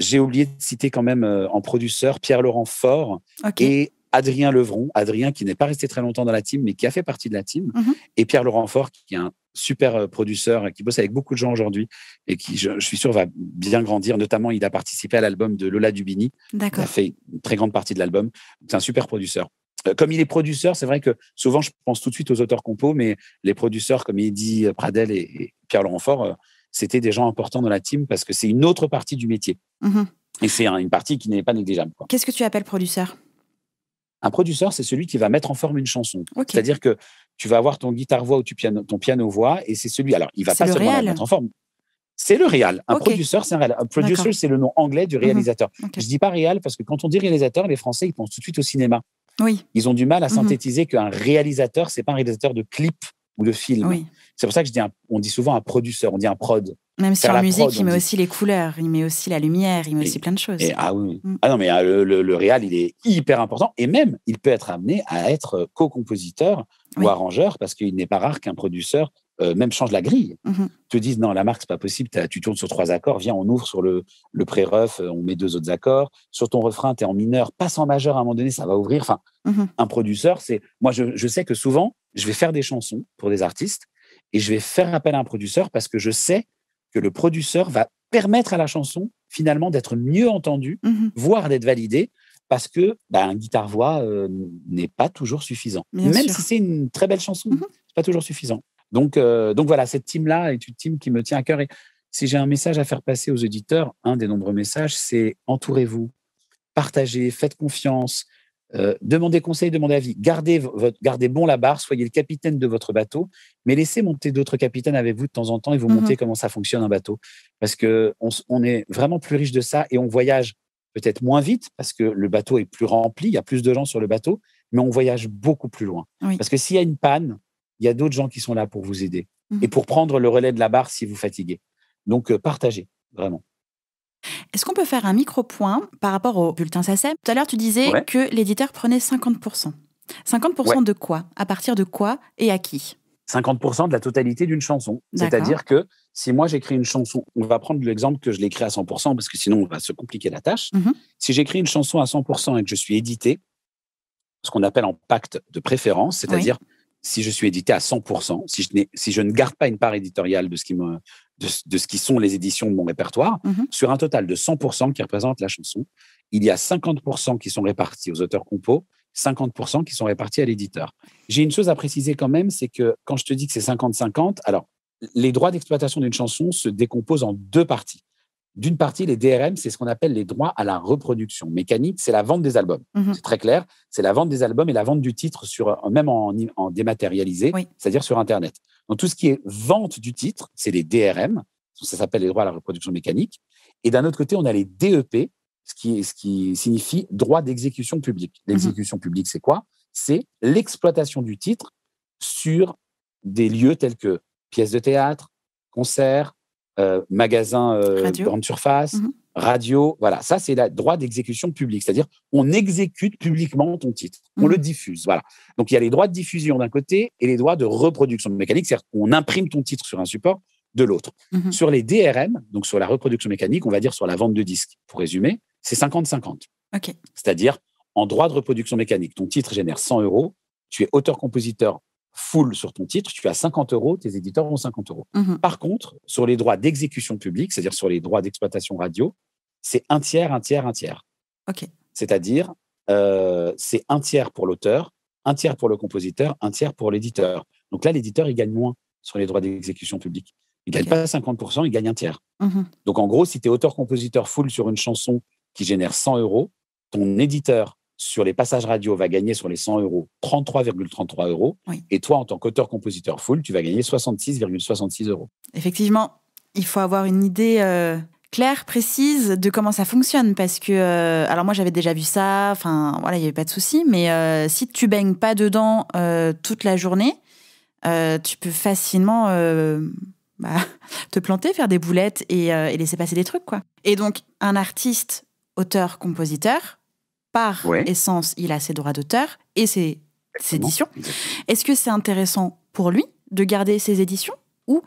J'ai oublié de citer quand même en producteur Pierre-Laurent Faure et Adrien Levron. Adrien qui n'est pas resté très longtemps dans la team, mais qui a fait partie de la team. Et Pierre-Laurent Faure qui est un super producteur, qui bosse avec beaucoup de gens aujourd'hui et qui, je suis sûr, va bien grandir. Notamment, il a participé à l'album de Lola Dubini. D'accord. Il a fait une très grande partie de l'album. C'est un super producteur. Comme il est producteur, c'est vrai que souvent, je pense tout de suite aux auteurs compos, mais les producteurs comme Eddie Pradel et Pierre-Laurent Faure, c'était des gens importants dans la team parce que c'est une autre partie du métier. Et c'est une partie qui n'est pas négligeable, quoi. Qu'est-ce que tu appelles producteur ? Un producteur, c'est celui qui va mettre en forme une chanson. C'est-à-dire que tu vas avoir ton guitare-voix ou ton piano-voix et c'est celui… Alors, il ne va pas seulement la mettre en forme. C'est le réal. Un producteur, c'est un réal. Un producer, c'est le nom anglais du réalisateur. Je ne dis pas réal parce que quand on dit réalisateur, les Français, ils pensent tout de suite au cinéma. Oui. Ils ont du mal à synthétiser qu'un réalisateur, ce n'est pas un réalisateur de clip ou de film. Oui. C'est pour ça que on dit souvent un producteur, on dit un prod. Même si en musique, il met aussi les couleurs, il met aussi la lumière, il met aussi plein de choses. Ah oui. Ah non, mais le réal, il est hyper important. Et même, il peut être amené à être co-compositeur ou arrangeur parce qu'il n'est pas rare qu'un producteur même change la grille. Te disent, non, la marque, c'est pas possible, tu tournes sur 3 accords, viens, on ouvre sur le pré-ref, on met 2 autres accords. Sur ton refrain, tu es en mineur, passe en majeur à un moment donné, ça va ouvrir. Enfin, un producteur, c'est… Moi, je sais que souvent, je vais faire des chansons pour des artistes et je vais faire appel à un producteur parce que je sais que le producteur va permettre à la chanson, finalement, d'être mieux entendue, voire d'être validée, parce que un guitare-voix n'est pas toujours suffisant. Même si c'est une très belle chanson, c'est pas toujours suffisant. Donc voilà, cette team-là est une team qui me tient à cœur. Et si j'ai un message à faire passer aux auditeurs, un des nombreux messages, c'est entourez-vous, partagez, faites confiance, demandez conseil, demandez avis, gardez bon la barre, soyez le capitaine de votre bateau, mais laissez monter d'autres capitaines avec vous de temps en temps et vous montrez comment ça fonctionne un bateau. Parce qu'on est vraiment plus riche de ça et on voyage peut-être moins vite parce que le bateau est plus rempli, il y a plus de gens sur le bateau, mais on voyage beaucoup plus loin. Oui. Parce que s'il y a une panne, il y a d'autres gens qui sont là pour vous aider et pour prendre le relais de la barre si vous fatiguez. Donc, partagez, vraiment. Est-ce qu'on peut faire un micro-point par rapport au bulletin SACEM ? Tout à l'heure, tu disais que l'éditeur prenait 50%. 50% de quoi ? À partir de quoi et à qui ? 50% de la totalité d'une chanson. D'accord. C'est-à-dire que si moi j'écris une chanson, on va prendre l'exemple que je l'écris à 100% parce que sinon on va se compliquer la tâche. Si j'écris une chanson à 100% et que je suis édité, ce qu'on appelle en pacte de préférence, c'est-à-dire si je suis édité à 100%, si je ne garde pas une part éditoriale de ce qui sont les éditions de mon répertoire, sur un total de 100% qui représente la chanson, il y a 50% qui sont répartis aux auteurs compos, 50% qui sont répartis à l'éditeur. J'ai une chose à préciser quand même, c'est que quand je te dis que c'est 50-50, alors les droits d'exploitation d'une chanson se décomposent en deux parties. D'une partie, les DRM, c'est ce qu'on appelle les droits à la reproduction mécanique, c'est la vente des albums. C'est très clair, c'est la vente des albums et la vente du titre, même en dématérialisé, c'est-à-dire sur Internet. Donc, tout ce qui est vente du titre, c'est les DRM, ça s'appelle les droits à la reproduction mécanique. Et d'un autre côté, on a les DEP, ce qui signifie droit d'exécution publique. L'exécution publique, c'est quoi? C'est l'exploitation du titre sur des lieux tels que pièces de théâtre, concerts, magasins grande surface, radio. Voilà, ça, c'est le droit d'exécution publique. C'est-à-dire, on exécute publiquement ton titre. On le diffuse. Voilà. Donc, il y a les droits de diffusion d'un côté et les droits de reproduction mécanique. C'est-à-dire qu'on imprime ton titre sur un support de l'autre. Sur les DRM, donc sur la reproduction mécanique, on va dire sur la vente de disques, pour résumer, c'est 50-50. Okay. C'est-à-dire, en droit de reproduction mécanique, ton titre génère 100 €, tu es auteur-compositeur full sur ton titre, tu as 50 €, tes éditeurs ont 50 €. Par contre, sur les droits d'exécution publique, c'est-à-dire sur les droits d'exploitation radio, c'est un tiers, un tiers, un tiers. Okay. C'est-à-dire, c'est un tiers pour l'auteur, un tiers pour le compositeur, un tiers pour l'éditeur. Donc là, l'éditeur, il gagne moins sur les droits d'exécution publique. Il ne gagne pas 50%, il gagne un tiers. Donc en gros, si tu es auteur-compositeur full sur une chanson qui génère 100 €, ton éditeur sur les passages radio va gagner sur les 100 € 33,33 €. Oui. Et toi, en tant qu'auteur-compositeur full, tu vas gagner 66,66 €. Effectivement, il faut avoir une idée claire, précise de comment ça fonctionne. Parce que, alors moi, j'avais déjà vu ça, enfin, voilà, il n'y avait pas de souci. Mais si tu baignes pas dedans toute la journée, tu peux facilement te planter, faire des boulettes et laisser passer des trucs, quoi. Et donc, un artiste, auteur-compositeur, par essence, il a ses droits d'auteur et ses éditions. Exactement. Est-ce que c'est intéressant pour lui de garder ses éditions ou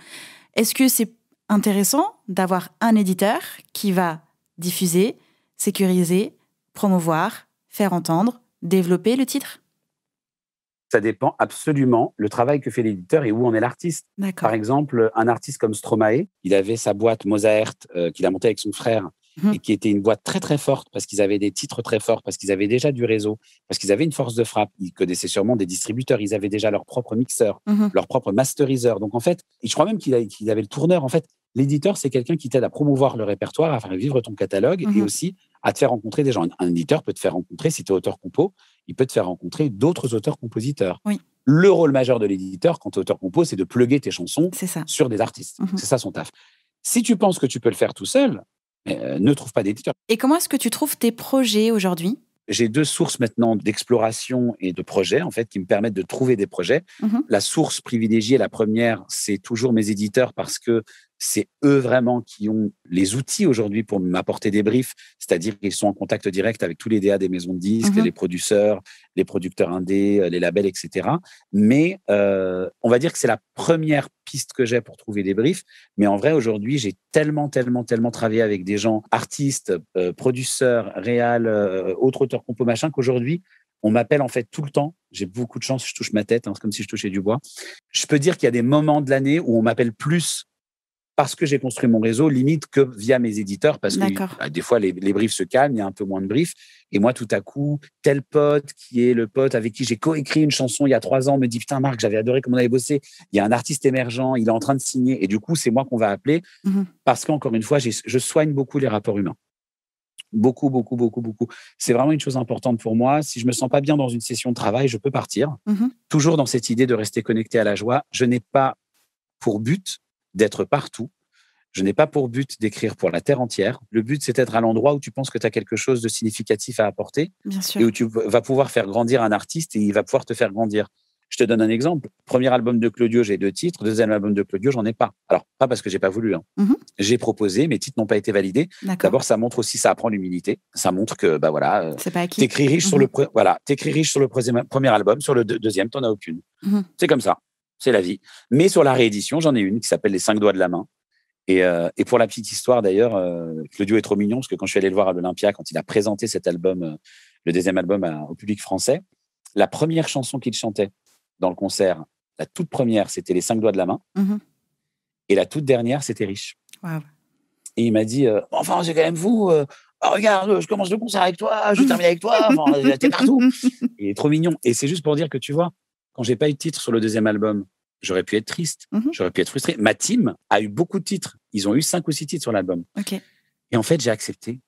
est-ce que c'est intéressant d'avoir un éditeur qui va diffuser, sécuriser, promouvoir, faire entendre, développer le titre? Ça dépend absolument le travail que fait l'éditeur et où en est l'artiste. D'accord. Par exemple, un artiste comme Stromae, il avait sa boîte Mozart qu'il a montée avec son frère et qui était une boîte très très forte parce qu'ils avaient des titres très forts, parce qu'ils avaient déjà du réseau, parce qu'ils avaient une force de frappe. Ils connaissaient sûrement des distributeurs, ils avaient déjà leur propre mixeur, leur propre masteriseur. Donc en fait, je crois même qu'ils avaient le tourneur. En fait, l'éditeur, c'est quelqu'un qui t'aide à promouvoir le répertoire, à faire vivre ton catalogue et aussi à te faire rencontrer des gens. Un éditeur peut te faire rencontrer, si tu es auteur-compo, il peut te faire rencontrer d'autres auteurs-compositeurs. Oui. Le rôle majeur de l'éditeur, quand tu es auteur-compo, c'est de plugger tes chansons sur des artistes. C'est ça son taf. Si tu penses que tu peux le faire tout seul, ne trouve pas d'éditeur. Et comment est-ce que tu trouves tes projets aujourd'hui ? J'ai deux sources maintenant d'exploration et de projets, en fait, qui me permettent de trouver des projets. La source privilégiée, la première, c'est toujours mes éditeurs parce que c'est eux vraiment qui ont les outils aujourd'hui pour m'apporter des briefs, c'est-à-dire qu'ils sont en contact direct avec tous les DA des maisons de disques, les producteurs, les producteurs indés, les labels, etc. Mais on va dire que c'est la première piste que j'ai pour trouver des briefs. Mais en vrai, aujourd'hui, j'ai tellement travaillé avec des gens, artistes, producteurs, réals, autres auteurs compo, machin, qu'aujourd'hui, on m'appelle en fait tout le temps. J'ai beaucoup de chance, je touche ma tête, c'est comme si je touchais du bois. Je peux dire qu'il y a des moments de l'année où on m'appelle plus parce que j'ai construit mon réseau, limite que via mes éditeurs, parce que des fois, les briefs se calment, il y a un peu moins de briefs. Et moi, tout à coup, tel pote qui est le pote avec qui j'ai coécrit une chanson il y a 3 ans me dit « Putain, Marc, j'avais adoré comment on avait bossé. Il y a un artiste émergent, il est en train de signer. » Et du coup, c'est moi qu'on va appeler parce qu'encore une fois, je soigne beaucoup les rapports humains. Beaucoup. C'est vraiment une chose importante pour moi. Si je me sens pas bien dans une session de travail, je peux partir. Toujours dans cette idée de rester connecté à la joie. Je n'ai pas pour but d'être partout. Je n'ai pas pour but d'écrire pour la terre entière. Le but, c'est d'être à l'endroit où tu penses que tu as quelque chose de significatif à apporter et où tu vas pouvoir faire grandir un artiste et il va pouvoir te faire grandir. Je te donne un exemple. Premier album de Claudio, j'ai 2 titres. Deuxième album de Claudio, j'en ai pas. Alors, pas parce que j'ai pas voulu. J'ai proposé, mes titres n'ont pas été validés. D'abord, ça montre aussi, ça apprend l'humilité. Ça montre que, c'est pas acquis. T'écris riche sur le premier album, sur le deuxième, t'en as aucune. C'est comme ça. C'est la vie. Mais sur la réédition, j'en ai une qui s'appelle Les 5 doigts de la main. Et pour la petite histoire, d'ailleurs, Claudio est trop mignon parce que quand je suis allé le voir à l'Olympia, quand il a présenté cet album, le deuxième album au public français, la première chanson qu'il chantait dans le concert. La toute première, c'était Les 5 doigts de la main. Et la toute dernière, c'était Riche. Wow. Et il m'a dit enfin, c'est quand même fou. Regarde, je commence le concert avec toi, je termine avec toi. Enfin, t'es partout. Il est trop mignon. Et c'est juste pour dire que tu vois, quand j'ai pas eu de titre sur le deuxième album, j'aurais pu être triste, j'aurais pu être frustré. Ma team a eu beaucoup de titres. Ils ont eu 5 ou 6 titres sur l'album. Okay. Et en fait, j'ai accepté.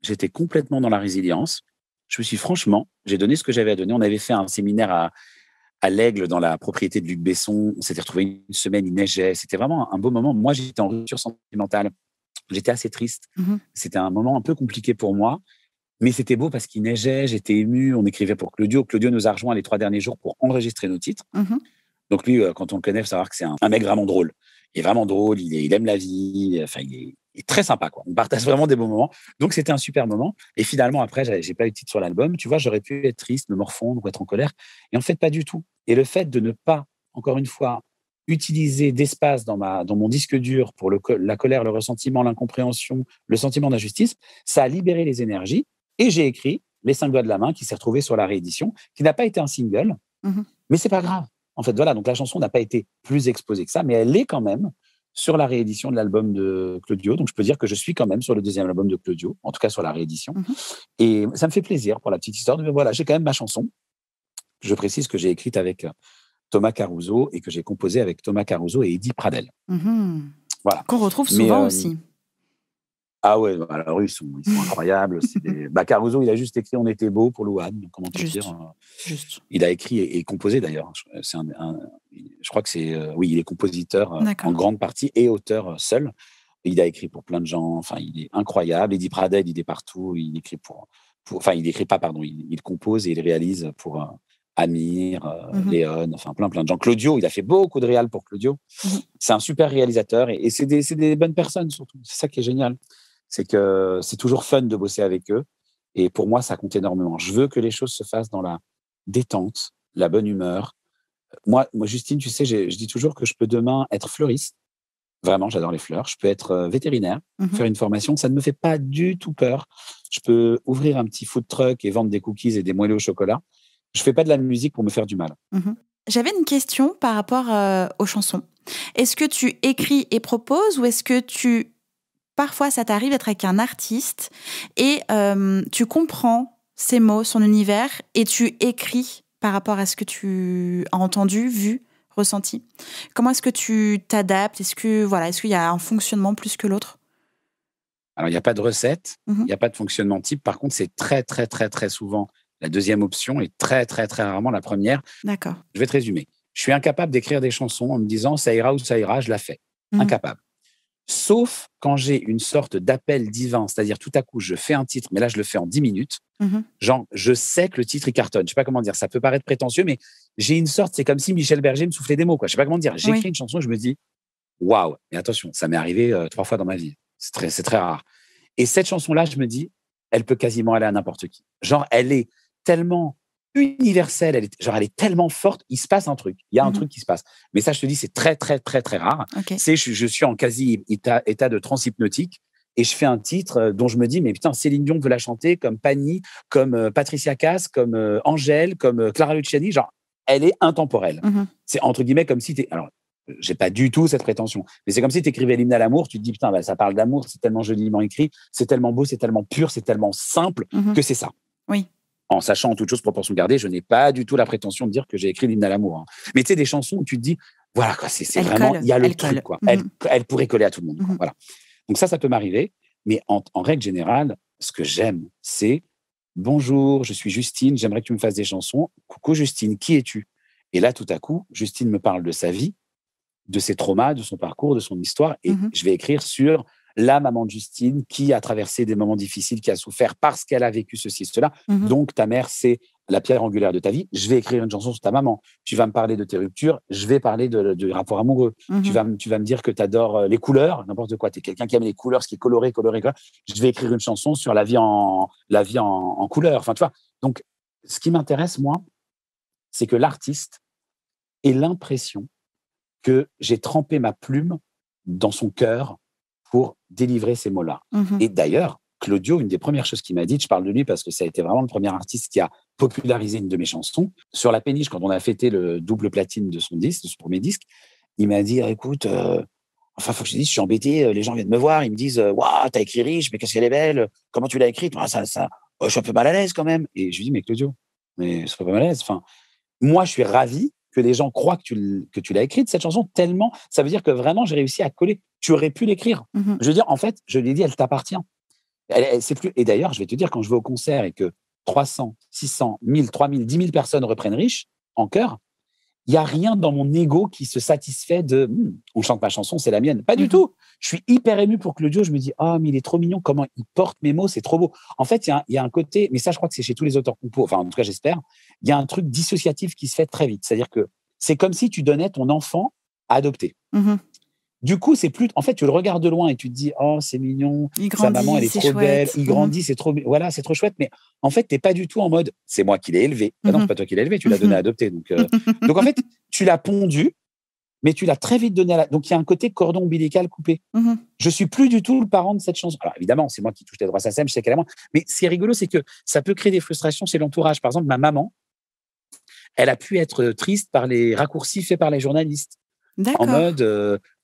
J'étais complètement dans la résilience. Je me suis franchement, j'ai donné ce que j'avais à donner. On avait fait un séminaire à l'Aigle, dans la propriété de Luc Besson. On s'était retrouvés une semaine, il neigeait. C'était vraiment un beau moment. Moi, j'étais en rupture sentimentale. J'étais assez triste. C'était un moment un peu compliqué pour moi. Mais c'était beau parce qu'il neigeait, j'étais ému. On écrivait pour Claudio. Claudio nous a rejoints les 3 derniers jours pour enregistrer nos titres. Donc lui, quand on le connaît, il faut savoir que c'est un mec vraiment drôle. Il est vraiment drôle, il aime la vie. Enfin, il est très sympa, quoi. On partage vraiment des bons moments. Donc, c'était un super moment. Et finalement, après, j'ai pas eu de titre sur l'album. Tu vois, j'aurais pu être triste, me morfondre ou être en colère. Et en fait, pas du tout. Et le fait de ne pas, encore une fois, utiliser d'espace dans mon disque dur pour la colère, le ressentiment, l'incompréhension, le sentiment d'injustice, ça a libéré les énergies. Et j'ai écrit Les 5 doigts de la main, qui s'est retrouvé sur la réédition, qui n'a pas été un single, mais c'est pas grave. En fait, voilà, donc la chanson n'a pas été plus exposée que ça, mais elle est quand même sur la réédition de l'album de Claudio. Donc, je peux dire que je suis quand même sur le deuxième album de Claudio, en tout cas sur la réédition. Et ça me fait plaisir pour la petite histoire. Mais voilà, j'ai quand même ma chanson. Je précise que j'ai écrite avec Thomas Caruso et que j'ai composée avec Thomas Caruso et Eddie Pradel. Voilà. Qu'on retrouve souvent aussi. Ah ouais, alors ils sont incroyables. Caruso, il a juste écrit On était beau pour Louane. Comment te dire Juste. Il a écrit et composé d'ailleurs. Je crois que c'est. Oui, il est compositeur en grande partie et auteur seul. Il a écrit pour plein de gens. Enfin, il est incroyable. Eddie Pradel, il est partout. Il écrit enfin, il écrit pas, pardon. Il compose et il réalise pour Amir, Léon, enfin plein de gens. Claudio, il a fait beaucoup de réal pour Claudio. C'est un super réalisateur et c'est des bonnes personnes surtout. C'est ça qui est génial. C'est que c'est toujours fun de bosser avec eux. Et pour moi, ça compte énormément. Je veux que les choses se fassent dans la détente, la bonne humeur. Moi, Justine, tu sais, je dis toujours que je peux demain être fleuriste. Vraiment, j'adore les fleurs. Je peux être vétérinaire, faire une formation. Ça ne me fait pas du tout peur. Je peux ouvrir un petit food truck et vendre des cookies et des moelleux au chocolat. Je ne fais pas de la musique pour me faire du mal. J'avais une question par rapport aux chansons. Est-ce que tu écris et proposes ou est-ce que parfois, ça t'arrive d'être avec un artiste et tu comprends ses mots, son univers, et tu écris par rapport à ce que tu as entendu, vu, ressenti. Comment est-ce que tu t'adaptes ? Est-ce qu'il y a un fonctionnement plus que l'autre ? Alors, il n'y a pas de recette, il n'y a pas de fonctionnement type. Par contre, c'est très, très, très, très souvent la deuxième option et très, très, très rarement la première. D'accord. Je vais te résumer. Je suis incapable d'écrire des chansons en me disant « ça ira ou ça ira », je la fais. Incapable. Sauf quand j'ai une sorte d'appel divin, c'est-à-dire tout à coup, je fais un titre, mais là, je le fais en 10 minutes. Genre, je sais que le titre, il cartonne. Je ne sais pas comment dire, ça peut paraître prétentieux, mais j'ai une sorte, c'est comme si Michel Berger me soufflait des mots, quoi. Je ne sais pas comment dire. J'écris une chanson et je me dis, waouh, mais attention, ça m'est arrivé 3 fois dans ma vie. C'est très rare. Et cette chanson-là, je me dis, elle peut quasiment aller à n'importe qui. Genre, elle est tellement universelle, elle est tellement forte, il se passe un truc. Il y a un truc qui se passe. Mais ça, je te dis, c'est très, très, très, très rare. Okay. Je suis en quasi état de transe hypnotique et je fais un titre dont je me dis, mais putain, Céline Dion veut la chanter comme Pani, comme Patricia Cass, comme Angèle, comme Clara Luciani. Genre, elle est intemporelle. C'est entre guillemets comme si alors, j'ai pas du tout cette prétention, mais c'est comme si tu écrivais l'hymne à l'amour, tu te dis, putain, ça parle d'amour, c'est tellement joliment écrit, c'est tellement beau, c'est tellement pur, c'est tellement simple que c'est ça. Oui. En sachant en toute chose proportion gardée, je n'ai pas du tout la prétention de dire que j'ai écrit l'hymne à l'amour. Mais tu sais, des chansons où tu te dis, voilà, quoi, c'est vraiment, il y a le truc, quoi. Elle pourrait coller à tout le monde. Quoi, voilà. Donc ça peut m'arriver. Mais en règle générale, ce que j'aime, c'est bonjour, je suis Justine, j'aimerais que tu me fasses des chansons. Coucou Justine, qui es-tu ? Et là, tout à coup, Justine me parle de sa vie, de ses traumas, de son parcours, de son histoire. Et je vais écrire sur la maman de Justine qui a traversé des moments difficiles, qui a souffert parce qu'elle a vécu ceci, cela. Donc, ta mère, c'est la pierre angulaire de ta vie. Je vais écrire une chanson sur ta maman. Tu vas me parler de tes ruptures. Je vais parler de rapport amoureux. Tu vas me dire que tu adores les couleurs, n'importe quoi. Tu es quelqu'un qui aime les couleurs, ce qui est coloré. Je vais écrire une chanson sur la vie en couleurs. Enfin, tu vois. Donc, ce qui m'intéresse, moi, c'est que l'artiste ait l'impression que j'ai trempé ma plume dans son cœur pour délivrer ces mots-là. Et d'ailleurs, Claudio, une des premières choses qu'il m'a dites, je parle de lui parce que ça a été vraiment le premier artiste qui a popularisé une de mes chansons. Sur la péniche, quand on a fêté le double platine de son disque, de son premier disque, il m'a dit, écoute, faut que je te dise, je suis embêté, les gens viennent me voir, ils me disent, waouh, t'as écrit Riche, mais qu'est-ce qu'elle est belle, comment tu l'as écrite? Je suis un peu mal à l'aise quand même. Et je lui dis, mais Claudio, mais c'est pas mal à l'aise. Enfin, moi, je suis ravi que les gens croient que tu l'as écrite, cette chanson, tellement, ça veut dire que vraiment, j'ai réussi à coller. Tu aurais pu l'écrire. Je veux dire, en fait, je lui ai dit, elle t'appartient. C'est plus... Et d'ailleurs, je vais te dire, quand je vais au concert et que 300, 600, 1000, 3000, 10 000 personnes reprennent Riche en chœur, il n'y a rien dans mon ego qui se satisfait de on chante ma chanson, c'est la mienne. Pas du tout. Je suis hyper ému pour Claudio. Je me dis, mais il est trop mignon, comment il porte mes mots, c'est trop beau. En fait, il y a un côté, mais ça, je crois que c'est chez tous les auteurs compos, enfin, en tout cas, j'espère, il y a un truc dissociatif qui se fait très vite. C'est-à-dire que c'est comme si tu donnais ton enfant à adopter. Du coup, c'est plus. En fait, tu le regardes de loin et tu te dis, c'est mignon, sa maman, elle est trop chouette. Belle, il grandit, c'est trop. Voilà, c'est trop chouette. Mais en fait, tu n'es pas du tout en mode, c'est moi qui l'ai élevé. Non, c'est pas toi qui l'as élevé, tu l'as donné à adopter. Donc, en fait, tu l'as pondu, mais tu l'as très vite donné à Donc, il y a un côté cordon ombilical coupé. Je suis plus du tout le parent de cette chanson. Alors, évidemment, c'est moi qui touche les droits SACEM, je sais qu'elle est moi. Mais ce qui est rigolo, c'est que ça peut créer des frustrations chez l'entourage. Par exemple, ma maman, elle a pu être triste par les raccourcis faits par les journalistes.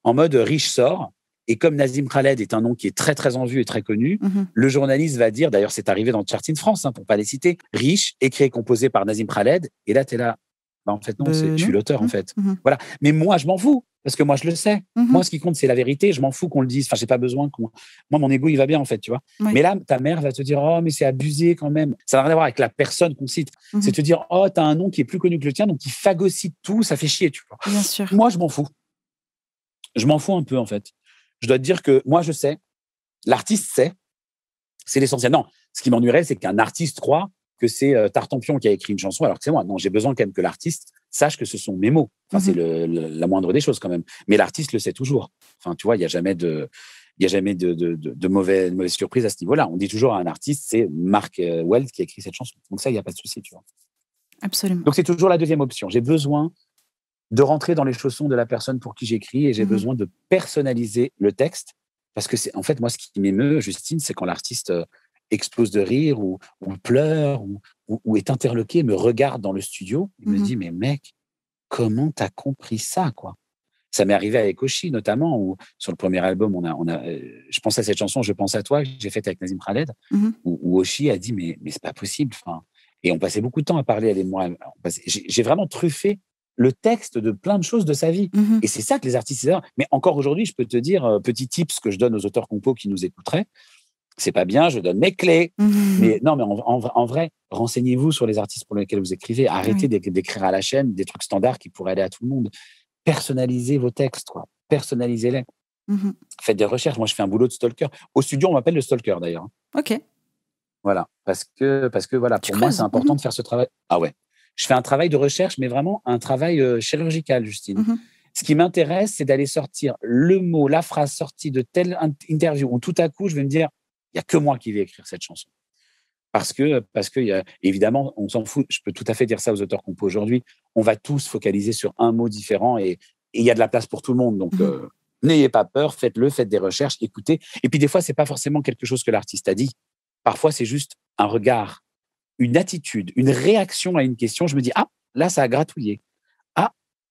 En mode Riche sort. Et comme Nazim Khaled est un nom qui est très, très en vue et très connu, le journaliste va dire, d'ailleurs, c'est arrivé dans Chart in France, pour ne pas les citer, Riche, écrit et composé par Nazim Khaled. Et là, tu es là. En fait, non, je suis l'auteur, en fait. Voilà. Mais moi, je m'en fous, parce que moi, je le sais. Moi, ce qui compte, c'est la vérité. Je m'en fous qu'on le dise. Enfin, je n'ai pas besoin qu'on... Moi, mon ego, il va bien, en fait, tu vois. Mais là, ta mère va te dire, mais c'est abusé quand même. Ça n'a rien à voir avec la personne qu'on cite. C'est te dire, tu as un nom qui est plus connu que le tien, donc il phagocyte tout, ça fait chier, tu vois. Bien sûr. Moi, je m'en fous. Je m'en fous un peu, en fait. Je dois te dire que moi, je sais. L'artiste sait. C'est l'essentiel. Non, ce qui m'ennuierait, c'est qu'un artiste croit que c'est Tartampion qui a écrit une chanson, alors que c'est moi. Non, j'ai besoin quand même que l'artiste sache que ce sont mes mots. Enfin, c'est la moindre des choses quand même. Mais l'artiste le sait toujours. Enfin, tu vois, il n'y a jamais de mauvaise surprise à ce niveau-là. On dit toujours à un artiste, c'est Mark Weld qui a écrit cette chanson. Donc ça, il n'y a pas de souci, tu vois. Absolument. Donc c'est toujours la deuxième option. J'ai besoin de rentrer dans les chaussons de la personne pour qui j'écris et j'ai besoin de personnaliser le texte parce que c'est en fait moi ce qui m'émeut, Justine, c'est quand l'artiste explose de rire ou pleure ou est interloqué, me regarde dans le studio et me dit mais mec, comment t'as compris ça quoi? Ça m'est arrivé avec Oshi notamment où sur le premier album on a je pense à cette chanson Je pense à toi que j'ai faite avec Nazim Khaled où Oshi a dit mais c'est pas possible enfin et on passait beaucoup de temps à parler elle et moi j'ai vraiment truffé le texte de plein de choses de sa vie. Et c'est ça que les artistes... Mais encore aujourd'hui, je peux te dire, petit tips que je donne aux auteurs compos qui nous écouteraient, c'est pas bien, je donne mes clés. Mais non, mais en vrai, renseignez-vous sur les artistes pour lesquels vous écrivez. Arrêtez d'écrire à la chaîne des trucs standards qui pourraient aller à tout le monde. Personnalisez vos textes, quoi. Personnalisez-les. Faites des recherches. Moi, je fais un boulot de stalker. Au studio, on m'appelle le stalker, d'ailleurs. OK. Voilà. Parce que voilà, pour moi, c'est important de faire ce travail. Ah ouais. Je fais un travail de recherche, mais vraiment un travail chirurgical, Justine. Ce qui m'intéresse, c'est d'aller sortir le mot, la phrase sortie de telle interview où tout à coup, je vais me dire, il n'y a que moi qui vais écrire cette chanson. Parce que évidemment, on s'en fout. Je peux tout à fait dire ça aux auteurs compos aujourd'hui. On va tous focaliser sur un mot différent et il y a de la place pour tout le monde. Donc, n'ayez pas peur, faites-le, faites des recherches, écoutez. Et puis, des fois, ce n'est pas forcément quelque chose que l'artiste a dit. Parfois, c'est juste un regard, une attitude, une réaction à une question, je me dis, là, ça a gratouillé.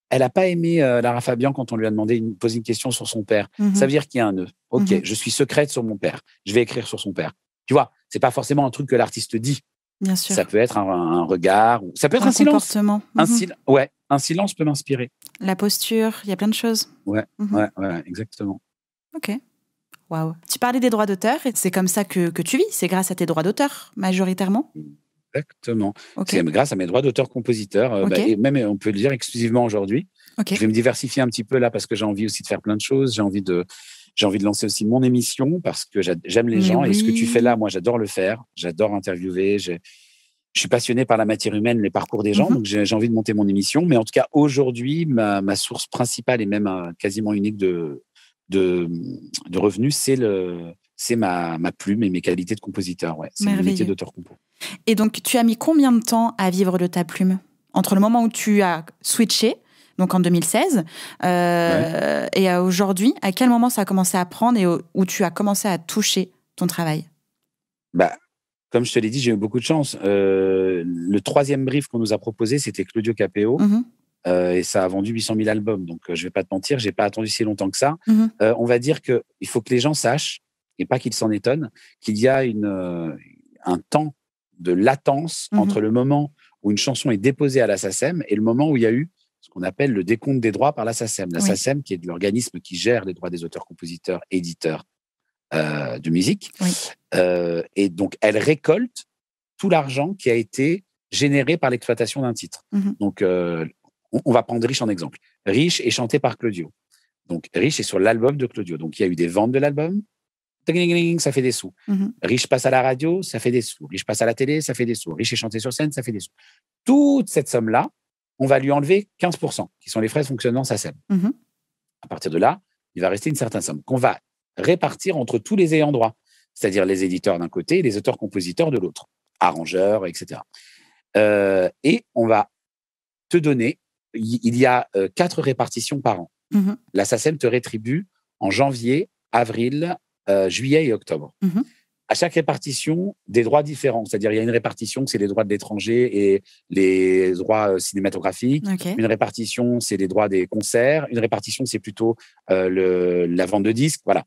Elle n'a pas aimé Lara Fabian quand on lui a demandé poser une question sur son père. Ça veut dire qu'il y a un nœud. OK, je suis secrète sur mon père. Je vais écrire sur son père. Tu vois, ce n'est pas forcément un truc que l'artiste dit. Bien sûr. Ça peut être un regard, ça peut être un silence. Comportement. Un silence peut m'inspirer. La posture, il y a plein de choses. Ouais, exactement. OK. Waouh. Tu parlais des droits d'auteur et c'est comme ça que tu vis. C'est grâce à tes droits d'auteur, majoritairement. Exactement. Okay. C'est grâce à mes droits d'auteur-compositeur, et même on peut le dire exclusivement aujourd'hui. Okay. Je vais me diversifier un petit peu là parce que j'ai envie aussi de faire plein de choses. J'ai envie de lancer aussi mon émission parce que j'aime les gens et ce que tu fais là, moi j'adore le faire. J'adore interviewer. Je suis passionné par la matière humaine, les parcours des gens, donc j'ai envie de monter mon émission. Mais en tout cas, aujourd'hui, ma source principale et même quasiment unique de revenus, c'est ma plume et mes qualités de compositeur. Ouais. C'est mon métier d'auteur compo. Et donc, tu as mis combien de temps à vivre de ta plume? Entre le moment où tu as switché, donc en 2016, et à aujourd'hui, à quel moment ça a commencé à prendre et où tu as commencé à toucher ton travail? Comme je te l'ai dit, j'ai eu beaucoup de chance. le troisième brief qu'on nous a proposé, c'était Claudio Capéo. Et ça a vendu 800 000 albums. Donc, je ne vais pas te mentir, je n'ai pas attendu si longtemps que ça. On va dire qu'il faut que les gens sachent, et pas qu'ils s'en étonnent, qu'il y a un temps de latence entre le moment où une chanson est déposée à la SACEM et le moment où il y a eu ce qu'on appelle le décompte des droits par la SACEM. La SACEM, qui est l'organisme qui gère les droits des auteurs, compositeurs, éditeurs de musique. Et donc, elle récolte tout l'argent qui a été généré par l'exploitation d'un titre. Donc, on va prendre Riche en exemple. Riche est chanté par Claudio. Donc, Riche est sur l'album de Claudio. Donc, il y a eu des ventes de l'album. Ça fait des sous. Riche passe à la radio, ça fait des sous. Riche passe à la télé, ça fait des sous. Riche est chanté sur scène, ça fait des sous. Toute cette somme-là, on va lui enlever 15%, qui sont les frais de fonctionnement SACEM. À partir de là, il va rester une certaine somme qu'on va répartir entre tous les ayants droit, c'est-à-dire les éditeurs d'un côté et les auteurs-compositeurs de l'autre, arrangeurs, etc. Et on va te donner, il y a 4 répartitions par an. La SACEM te rétribue en janvier, avril, juillet et octobre. À chaque répartition, des droits différents. C'est-à-dire, il y a une répartition, c'est les droits de l'étranger et les droits cinématographiques. Une répartition, c'est les droits des concerts. Une répartition, c'est plutôt la vente de disques. Voilà.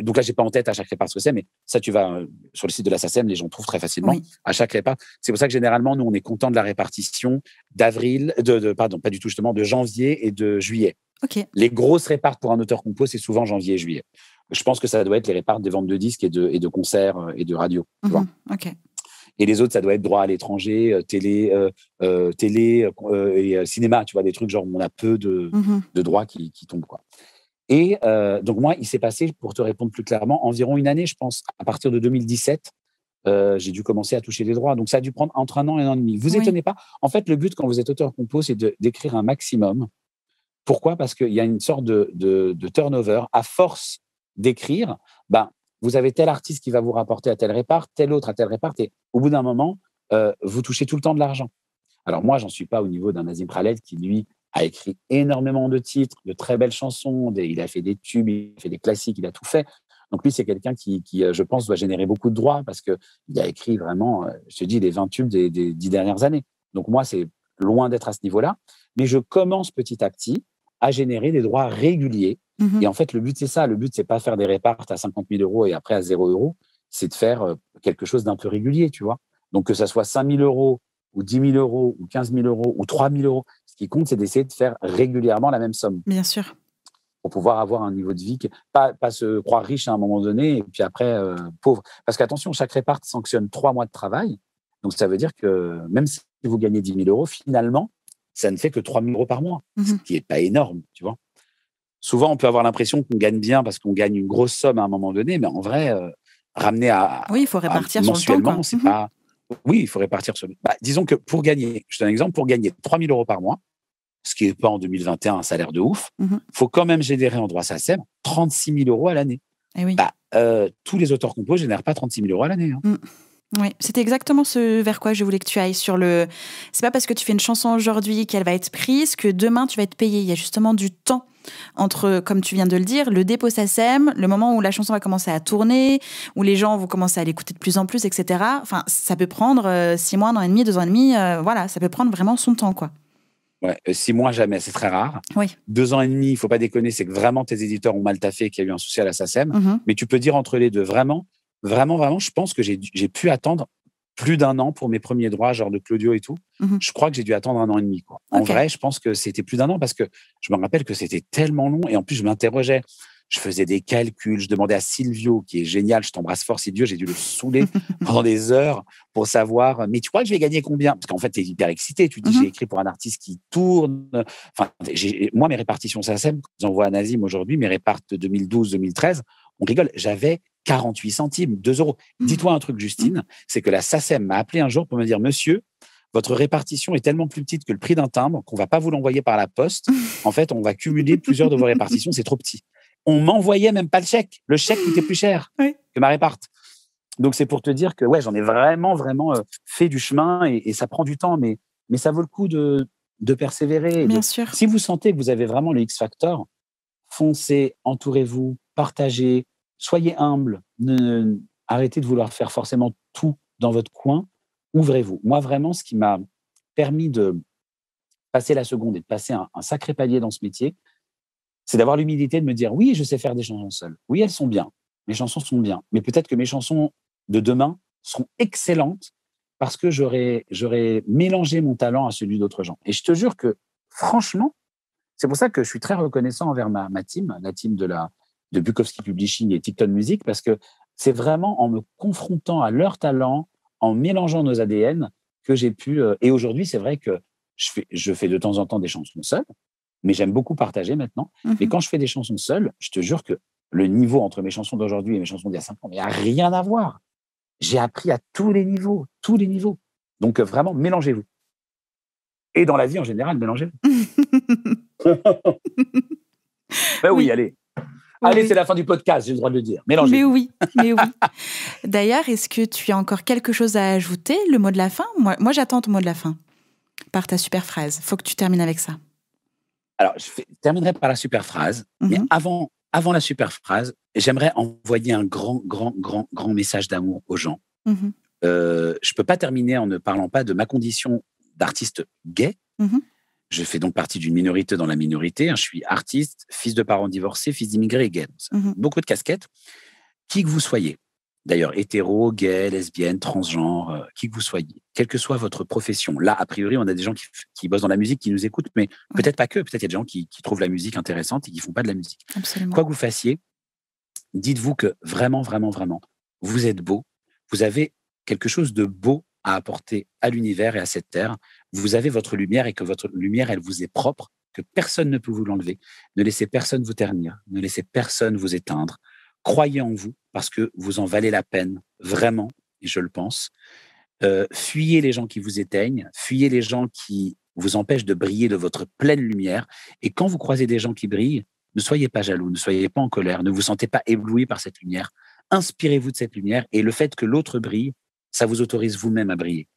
Donc là, je n'ai pas en tête à chaque répartition, mais ça, tu vas sur le site de la SACEM, les gens trouvent très facilement à chaque répartition. C'est pour ça que généralement, nous, on est content de la répartition d'avril, pardon, pas du tout justement, de janvier et de juillet. Les grosses répartes pour un auteur-compo, c'est souvent janvier et juillet. Je pense que ça doit être les répartes des ventes de disques et de concerts et de radio. Tu vois. Et les autres, ça doit être droit à l'étranger, télé et cinéma. Tu vois, des trucs genre on a peu de droits qui tombent, quoi. Et donc moi, il s'est passé, pour te répondre plus clairement, environ une année, je pense. À partir de 2017, j'ai dû commencer à toucher des droits. Donc ça a dû prendre entre 1 an et 1 an et demi. Vous étonnez pas. En fait, le but quand vous êtes auteur-compo, c'est d'écrire un maximum. Pourquoi ? Parce qu'il y a une sorte de turnover. À force d'écrire, vous avez tel artiste qui va vous rapporter à tel répart, tel autre à tel répart, et au bout d'un moment, vous touchez tout le temps de l'argent. Alors moi, j'en suis pas au niveau d'un Nazim Khaled qui, lui, a écrit énormément de titres, de très belles chansons, il a fait des tubes, il a fait des classiques, il a tout fait. Donc lui, c'est quelqu'un qui, je pense, doit générer beaucoup de droits parce qu'il a écrit vraiment, je te dis, les 20 tubes des 10 dernières années. Donc moi, c'est loin d'être à ce niveau-là, mais je commence petit à petit à générer des droits réguliers. Et en fait, le but, c'est ça. Le but, c'est pas faire des réparts à 50 000 euros et après à 0 euros. C'est de faire quelque chose d'un peu régulier, tu vois. Donc, que ça soit 5 000 euros ou 10 000 euros ou 15 000 euros ou 3 000 euros, ce qui compte, c'est d'essayer de faire régulièrement la même somme. Bien sûr. Pour pouvoir avoir un niveau de vie, pas se croire riche à un moment donné et puis après pauvre. Parce qu'attention, chaque répart sanctionne 3 mois de travail. Donc, ça veut dire que même si vous gagnez 10 000 euros, finalement, ça ne fait que 3 000 euros par mois, ce qui n'est pas énorme, tu vois. Souvent, on peut avoir l'impression qu'on gagne bien parce qu'on gagne une grosse somme à un moment donné, mais en vrai, ramener à il faut répartir sur le temps, quoi. C'est pas. Oui, il faut répartir sur le. Disons que pour gagner, je te donne un exemple, pour gagner 3 000 euros par mois, ce qui n'est pas en 2021 un salaire de ouf, il faut quand même générer en droit SACEM 36 000 euros à l'année. Et oui. Tous les auteurs compos ne génèrent pas 36 000 euros à l'année. Oui, c'était exactement ce vers quoi je voulais que tu ailles sur le. C'est pas parce que tu fais une chanson aujourd'hui qu'elle va être prise que demain tu vas être payé. Il y a justement du temps entre, comme tu viens de le dire, le dépôt SACEM, le moment où la chanson va commencer à tourner, où les gens vont commencer à l'écouter de plus en plus, etc. Enfin, ça peut prendre 6 mois, 1 an et demi, 2 ans et demi. Voilà, ça peut prendre vraiment son temps, quoi. Ouais, 6 mois, jamais, c'est très rare. Oui. 2 ans et demi, il ne faut pas déconner, c'est que vraiment tes éditeurs ont mal taffé et qu'il y a eu un souci à la SACEM. Mais tu peux dire entre les deux, vraiment, je pense que j'ai pu attendre plus d'1 an pour mes premiers droits, genre de Claudio et tout. Je crois que j'ai dû attendre 1 an et demi, quoi. En vrai, je pense que c'était plus d'1 an parce que je me rappelle que c'était tellement long et en plus, je m'interrogeais. Je faisais des calculs, je demandais à Silvio, qui est génial, je t'embrasse fort Silvio, j'ai dû le saouler pendant des heures pour savoir, mais tu crois que je vais gagner combien ? Parce qu'en fait, tu es hyper excité, tu dis, j'ai écrit pour un artiste qui tourne. Enfin, moi, mes répartitions SACEM, quand j'envoie à Nazim aujourd'hui, mes répartes de 2012-2013, on rigole, j'avais 48 centimes, 2 euros. Dis-toi un truc, Justine, c'est que la SACEM m'a appelé un jour pour me dire, monsieur, votre répartition est tellement plus petite que le prix d'un timbre qu'on ne va pas vous l'envoyer par la poste. En fait, on va cumuler plusieurs de vos répartitions, c'est trop petit. On m'envoyait même pas le chèque. Le chèque coûtait plus cher que ma réparte. Donc, c'est pour te dire que j'en ai vraiment fait du chemin et ça prend du temps, mais ça vaut le coup de persévérer. Bien sûr. Si vous sentez que vous avez vraiment le X-Factor, foncez, entourez-vous, partagez, soyez humble. Arrêtez de vouloir faire forcément tout dans votre coin. ouvrez-vous. Moi, vraiment, ce qui m'a permis de passer la seconde et de passer un sacré palier dans ce métier, c'est d'avoir l'humilité de me dire, oui, je sais faire des chansons seules. Oui, elles sont bien. Mes chansons sont bien. Mais peut-être que mes chansons de demain seront excellentes parce que j'aurais mélangé mon talent à celui d'autres gens. Et je te jure que, franchement, c'est pour ça que je suis très reconnaissant envers ma team, la team de Bukowski Publishing et Ticton Music, parce que c'est vraiment en me confrontant à leur talent, en mélangeant nos ADN, que j'ai pu... et aujourd'hui, c'est vrai que je fais de temps en temps des chansons seules, mais j'aime beaucoup partager maintenant. Mais quand je fais des chansons seules, je te jure que le niveau entre mes chansons d'aujourd'hui et mes chansons d'il y a 5 ans, il n'y a rien à voir. J'ai appris à tous les niveaux. Donc vraiment, mélangez-vous. Et dans la vie en général, mélangez-vous. Oui, allez. Allez, c'est la fin du podcast, j'ai le droit de le dire. Mélangez-vous. Mais oui. D'ailleurs, est-ce que tu as encore quelque chose à ajouter, le mot de la fin ? Moi, j'attends ton mot de la fin, par ta super phrase. Il faut que tu termines avec ça. Alors, je terminerai par la super phrase, mais avant la super phrase, j'aimerais envoyer un grand message d'amour aux gens. Je ne peux pas terminer en ne parlant pas de ma condition d'artiste gay. Je fais donc partie d'une minorité dans la minorité. Je suis artiste, fils de parents divorcés, fils d'immigrés et gay. Beaucoup de casquettes. Qui que vous soyez, d'ailleurs hétéro, gay, lesbienne, transgenre, qui que vous soyez, quelle que soit votre profession. Là, a priori, on a des gens qui bossent dans la musique, qui nous écoutent, mais peut-être pas que. Peut-être il y a des gens qui trouvent la musique intéressante et qui ne font pas de la musique. Absolument. Quoi que vous fassiez, dites-vous que vraiment, vous êtes beau. Vous avez quelque chose de beau à apporter à l'univers et à cette terre. Vous avez votre lumière et que votre lumière, elle vous est propre, que personne ne peut vous l'enlever. Ne laissez personne vous ternir, ne laissez personne vous éteindre. Croyez en vous parce que vous en valez la peine, vraiment, et je le pense. Fuyez les gens qui vous éteignent, fuyez les gens qui vous empêchent de briller de votre pleine lumière. Et quand vous croisez des gens qui brillent, ne soyez pas jaloux, ne soyez pas en colère, ne vous sentez pas ébloui par cette lumière. Inspirez-vous de cette lumière et le fait que l'autre brille, ça vous autorise vous-même à briller.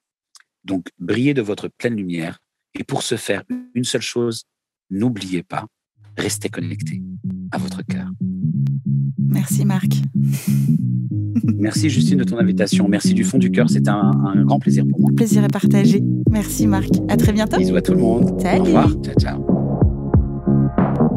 Donc, brillez de votre pleine lumière. Et pour ce faire, une seule chose, n'oubliez pas, restez connecté à votre cœur. Merci Marc. Merci Justine de ton invitation. Merci du fond du cœur. C'était un grand plaisir pour moi. Le plaisir est partagé. Merci Marc. À très bientôt. Bisous à tout le monde. Salut. Au revoir. Ciao.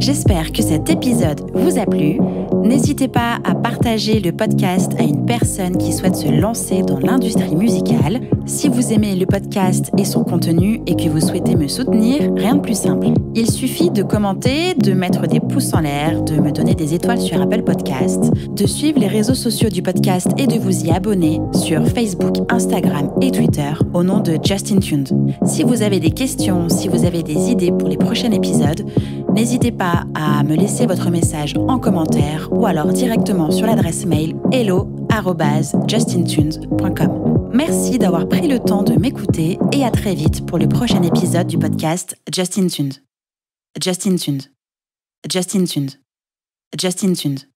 J'espère que cet épisode vous a plu. N'hésitez pas à partager le podcast à une personne qui souhaite se lancer dans l'industrie musicale. Si vous aimez le podcast et son contenu et que vous souhaitez me soutenir, rien de plus simple. Il suffit de commenter, de mettre des pouces en l'air, de me donner des étoiles sur Apple Podcasts, de suivre les réseaux sociaux du podcast et de vous y abonner sur Facebook, Instagram et Twitter au nom de Justin Tuned. Si vous avez des questions, si vous avez des idées pour les prochains épisodes, n'hésitez pas à me laisser votre message en commentaire ou alors directement sur l'adresse mail hello@justintunes.com. Merci d'avoir pris le temps de m'écouter et à très vite pour le prochain épisode du podcast Justin Tuned. Justin Tuned. Justin Tuned. Justin Tuned.